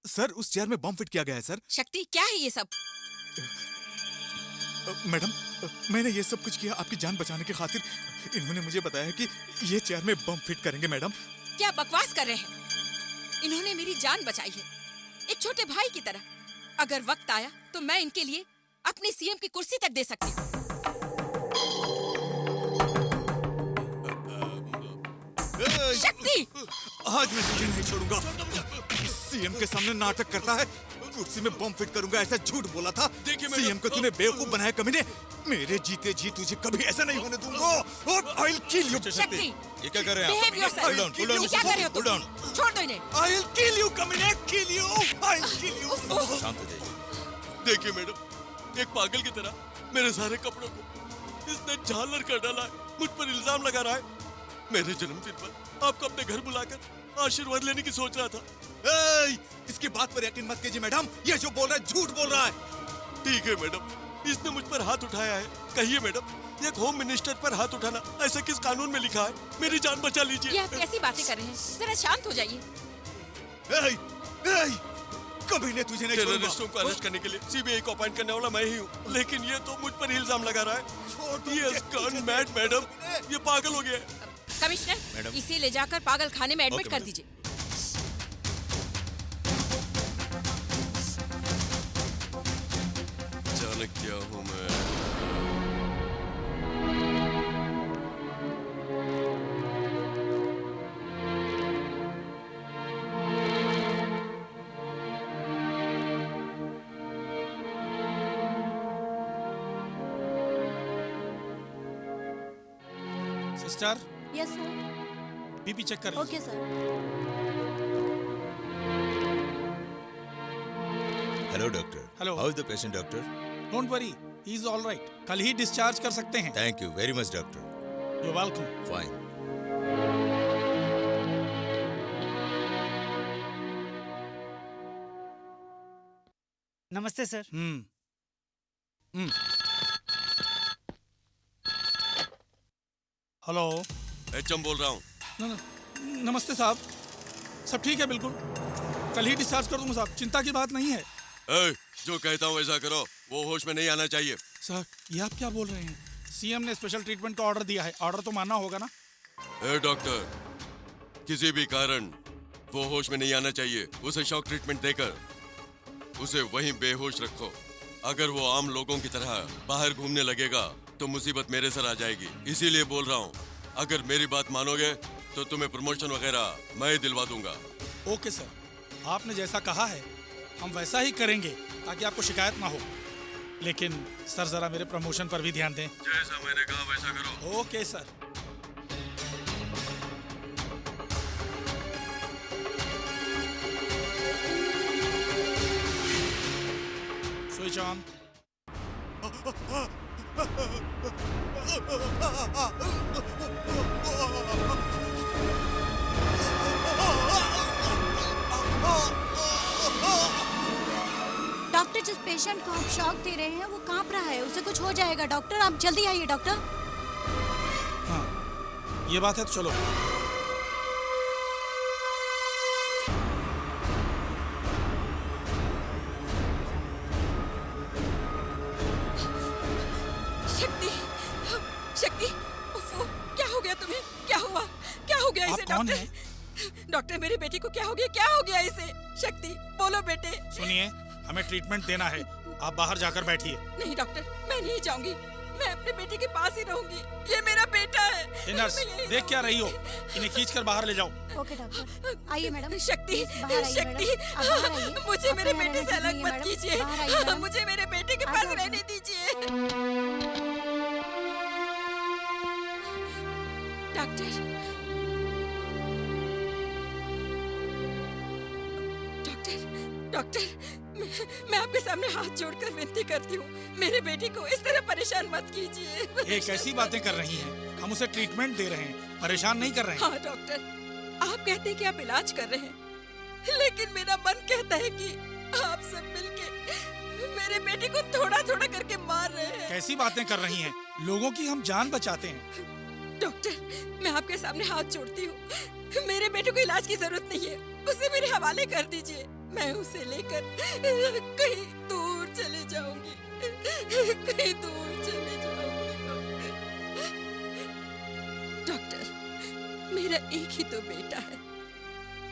S14: सर उस चेयर में बम फिट किया गया है सर।
S1: शक्ति क्या है ये सब?
S14: मैडम मैंने ये सब कुछ किया आपकी जान बचाने की खातिर। इन्होंने मुझे बताया कि ये चेयर में बम फिट करेंगे। मैडम
S1: क्या बकवास कर रहे हैं? इन्होंने मेरी जान बचाई है, एक छोटे भाई की तरह। अगर वक्त आया तो मैं इनके लिए अपनी सीएम की कुर्सी तक दे सकती हूँ। शक्ति,
S14: आज मैं तुझे नहीं छोड़ूंगा। सीएम के सामने नाटक करता है, कुर्सी में बम फिट करूंगा ऐसा झूठ बोला था। सीएम को तूने बेवकूफ बनाया कमीने। मेरे जीते जी तुझे कभी ऐसा नहीं होने दूंगा। और आई विल किल यू।
S1: शक्ति,
S2: ये क्या कर रहे हैं आप?
S1: behave yourself.
S2: Hold on, hold on,
S1: ये क्या कर रहे हो
S2: hold
S1: तुम?
S2: on.
S1: छोड़ दो इन्हें।
S14: आई विल किल यू कमीने, kill you, I will kill you.
S2: शांत हो जाइए।
S3: देखिए मैडम, एक पागल की तरह मेरे सारे कपड़ों को इसने झालर कर डाला है। मुझ पर इल्जाम लगा रहा है। मेरे जन्मदिन पर आपको अपने घर बुलाकर आशीर्वाद लेने की सोच रहा था।
S14: इसकी बात पर यकीन मत कीजिए मैडम, ये जो बोल रहा है झूठ बोल रहा है।
S3: ठीक है मैडम, इसने मुझ पर हाथ उठाया है। कहिए मैडम, एक होम मिनिस्टर पर हाथ उठाना ऐसा किस कानून में लिखा है? मेरी जान बचा लीजिए।
S1: ये आप कैसी बातें कर रहे हैं? जरा शांत हो जाइए।
S14: कभी ने तुझे नहीं छोड़ूंगा।
S3: टेररिस्टों को अरेस्ट करने के लिए सीबीआई को अपॉइंट करने वाला मैं ही हूँ, लेकिन ये तो मुझ पर इल्जाम लगा रहा है। ये has gone mad, मैडम, ये पागल हो गया है।
S1: कमिश्नर, इसे ले जाकर पागल खाने में एडमिट कर दीजिए।
S3: जाने क्या हूँ मैं।
S7: Sister,
S17: yes sir.
S7: BP check कर
S17: okay sir.
S2: Hello doctor.
S7: Hello.
S2: How is the patient doctor?
S7: Don't worry, he is all right. कल ही डिस्चार्ज कर सकते हैं।
S2: Thank you very much doctor.
S7: You welcome.
S2: Fine.
S12: नमस्ते सर।
S7: हेलो।
S3: एचएम बोल रहा हूँ।
S7: नमस्ते साहब, सब ठीक है बिल्कुल। कल ही डिस्चार्ज कर दूंगा साहब, चिंता की बात नहीं है।
S3: जो कहता हूँ वैसा करो, वो होश में नहीं आना चाहिए।
S7: सर, ये आप क्या बोल रहे हैं? सीएम ने स्पेशल ट्रीटमेंट का ऑर्डर दिया है, ऑर्डर तो मानना होगा ना?
S3: डॉक्टर, किसी भी कारण वो होश में नहीं आना चाहिए। उसे शॉक ट्रीटमेंट देकर उसे वहीं बेहोश रखो। अगर वो आम लोगों की तरह बाहर घूमने लगेगा तो मुसीबत मेरे सर आ जाएगी। इसीलिए बोल रहा हूँ, अगर मेरी बात मानोगे तो तुम्हें प्रमोशन वगैरह मैं दिलवा दूंगा।
S7: ओके सर, आपने जैसा कहा है हम वैसा ही करेंगे ताकि आपको शिकायत ना हो। लेकिन सर जरा मेरे प्रमोशन पर भी ध्यान दें।
S3: जैसा मैंने कहा वैसा करो।
S7: Okay sir. Switch on.
S6: Doctor, जिस पेशेंट को आप शॉक दे रहे हैं वो कांप रहा है, उसे कुछ हो जाएगा। डॉक्टर आप जल्दी आइए। डॉक्टर।
S7: हाँ, ये बात है तो चलो।
S1: शक्ति, शक्ति, उफ़ो, क्या हो गया तुम्हें? क्या हुआ? क्या हो गया इसे?
S7: आप कौन
S1: डॉक्टर, डॉक्टर मेरी बेटी को क्या हो गया? क्या हो गया इसे? शक्ति, बोलो बेटे।
S7: सुनिए, हमें ट्रीटमेंट देना है, आप बाहर जाकर बैठिए।
S1: नहीं डॉक्टर, मैं नहीं जाऊंगी। मैं अपने बेटे के पास ही रहूंगी। ये मेरा बेटा है।
S7: नर्स, देख क्या रही हो? इन्हें खींचकर बाहर ले जाओ।
S6: ओके डॉक्टर, आइए मैडम।
S1: शक्ति,
S6: बाहर आइए
S1: शक्ति,
S6: मैडम। आप बाहर आइए।
S1: मुझे मेरे
S6: आपको यहाँ
S1: बेटे से
S6: रहने
S1: अलग
S6: दीजिए
S1: मत
S6: मैडम।
S1: कीजिए।
S6: बाहर आइए मैडम।
S1: मुझे मेरे बेटे के
S6: आ
S1: पास
S6: जाओ।
S1: रहने दीजिए। डॉक्टर, डॉक्टर, डॉक्टर, मैं आपके सामने हाथ जोड़कर विनती करती हूँ, मेरे बेटे को इस तरह परेशान मत कीजिए।
S7: ये कैसी बातें कर रही हैं? हम उसे ट्रीटमेंट दे रहे हैं, परेशान नहीं कर रहे हैं।
S1: हाँ डॉक्टर, आप कहते हैं कि आप इलाज कर रहे हैं, लेकिन मेरा मन कहता है कि आप सब मिलके मेरे बेटे को थोड़ा थोड़ा करके मार रहे हैं।
S7: कैसी बातें कर रही हैं? लोगों की हम जान बचाते हैं।
S1: डॉक्टर, मैं आपके सामने हाथ जोड़ती हूँ, मेरे बेटे को इलाज की जरूरत नहीं है, उसे मेरे हवाले कर दीजिए। मैं उसे लेकर कहीं दूर चले जाऊंगी, कहीं दूर चले जाऊंगी। डॉक्टर, मेरा एक ही तो बेटा है।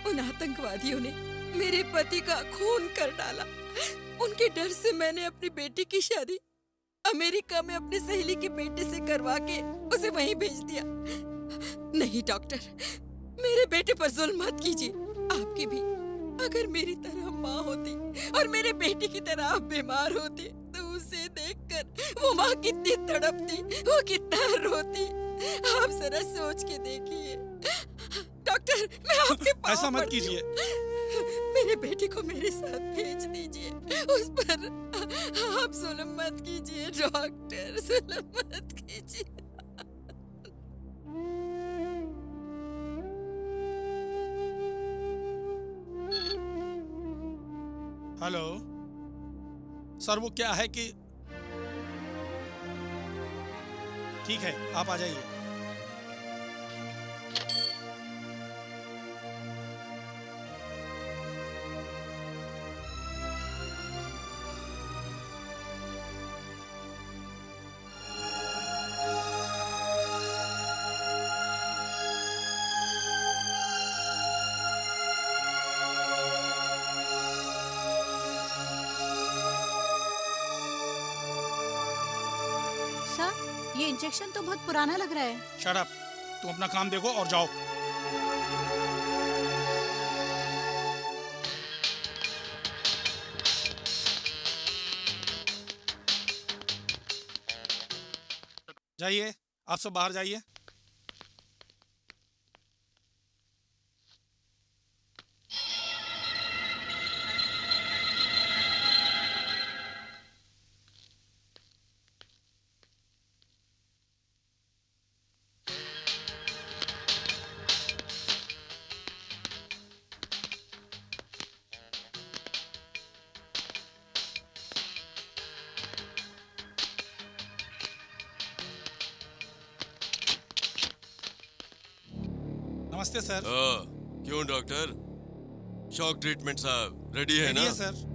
S1: उन आतंकवादियों ने मेरे पति का खून कर डाला। उनके डर से मैंने अपनी बेटी की शादी अमेरिका में अपनी सहेली के बेटे से करवा के उसे वहीं भेज दिया। नहीं डॉक्टर, मेरे बेटे पर जुल्म मत कीजिए। आपकी भी अगर मेरी तरह माँ होती और मेरे बेटे की तरह आप बीमार होते तो उसे देखकर वो माँ कितनी तड़पती, वो कितना रोती। आप जरा सोच के देखिए। डॉक्टर, मैं आपके पाँव
S7: ऐसा मत
S1: पड़ती हूँ।
S7: कीजिए।
S1: मेरे बेटे को मेरे साथ भेज दीजिए, उस पर आप जुल्म मत कीजिए। डॉक्टर, जुल्म मत कीजिए।
S7: हेलो सर, वो क्या है कि ठीक है, आप आ जाइए।
S6: सर, ये इंजेक्शन तो बहुत पुराना लग रहा है।
S7: शट अप, तुम अपना काम देखो और जाओ। जाइए, आप सब बाहर जाइए।
S14: नमस्ते सर।
S3: क्यों डॉक्टर, शॉक ट्रीटमेंट साहब रेडी है ना?
S14: सर।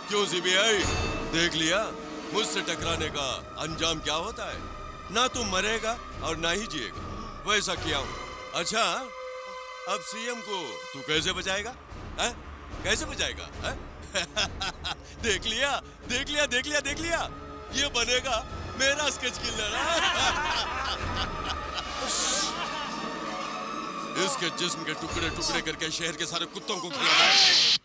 S3: क्यों सीबीआई, देख लिया मुझसे टकराने का अंजाम क्या होता है? ना तू मरेगा और ना ही जिएगा, वैसा किया हूं। अच्छा, अब सीएम को तू कैसे बचाएगा? है? कैसे बचाएगा? है? देख लिया, देख लिया, देख लिया, देख लिया, ये बनेगा मेरा स्केच किलर। इसके जिस्म के टुकड़े टुकड़े करके शहर के सारे कुत्तों को खिलाना।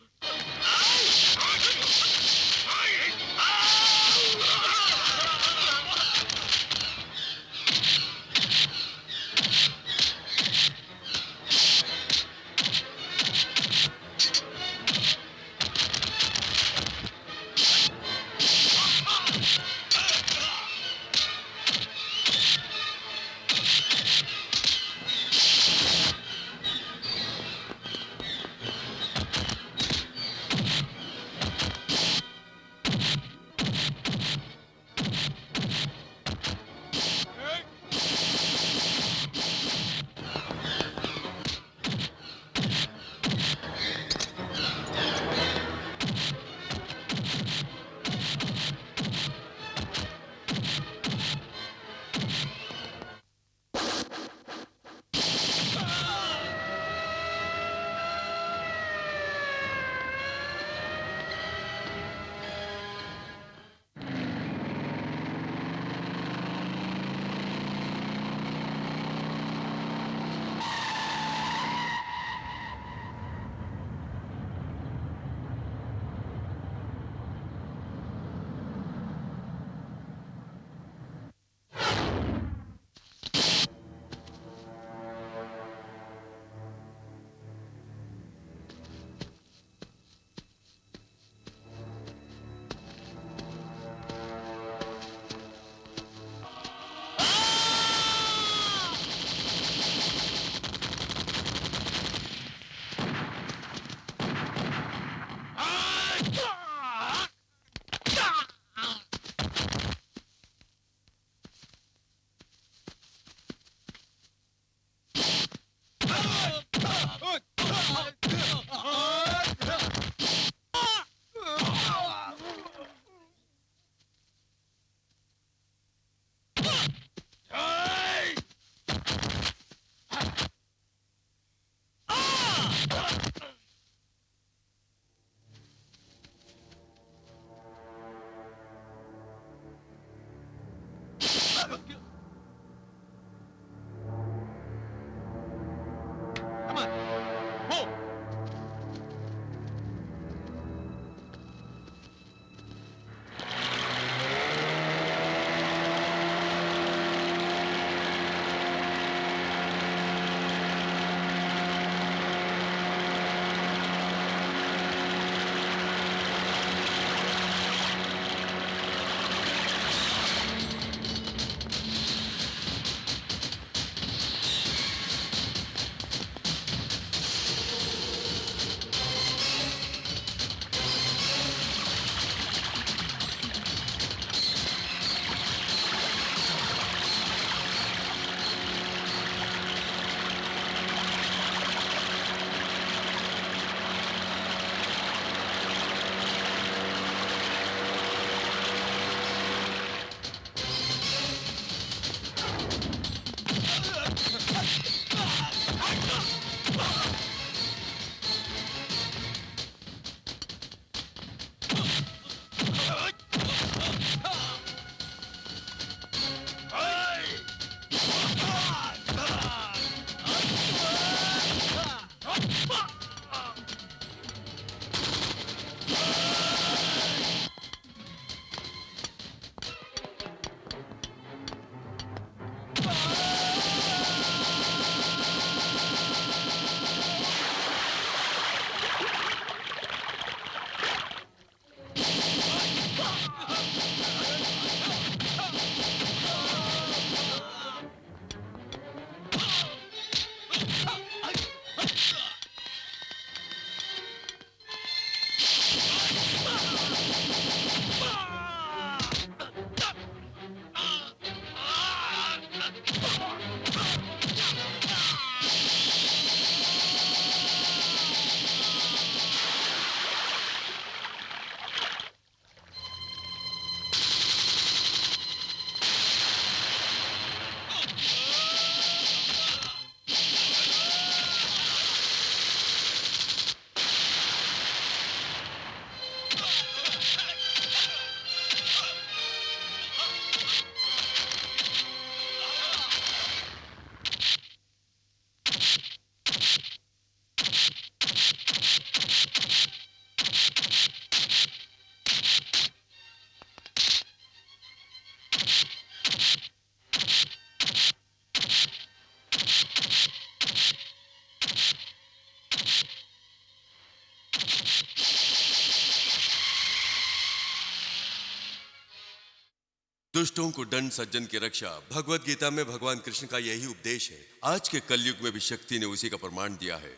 S3: दुष्टों को दंड, सज्जन की रक्षा। भगवत गीता में भगवान कृष्ण का यही उपदेश है। आज के कलयुग में भी शक्ति ने उसी का प्रमाण दिया है।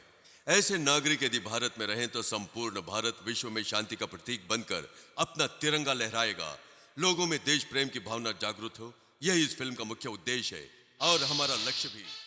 S3: ऐसे नागरिक यदि भारत में रहें तो संपूर्ण भारत विश्व में शांति का प्रतीक बनकर अपना तिरंगा लहराएगा। लोगों में देश प्रेम की भावना जागृत हो, यही इस फिल्म का मुख्य उद्देश्य है और हमारा लक्ष्य भी।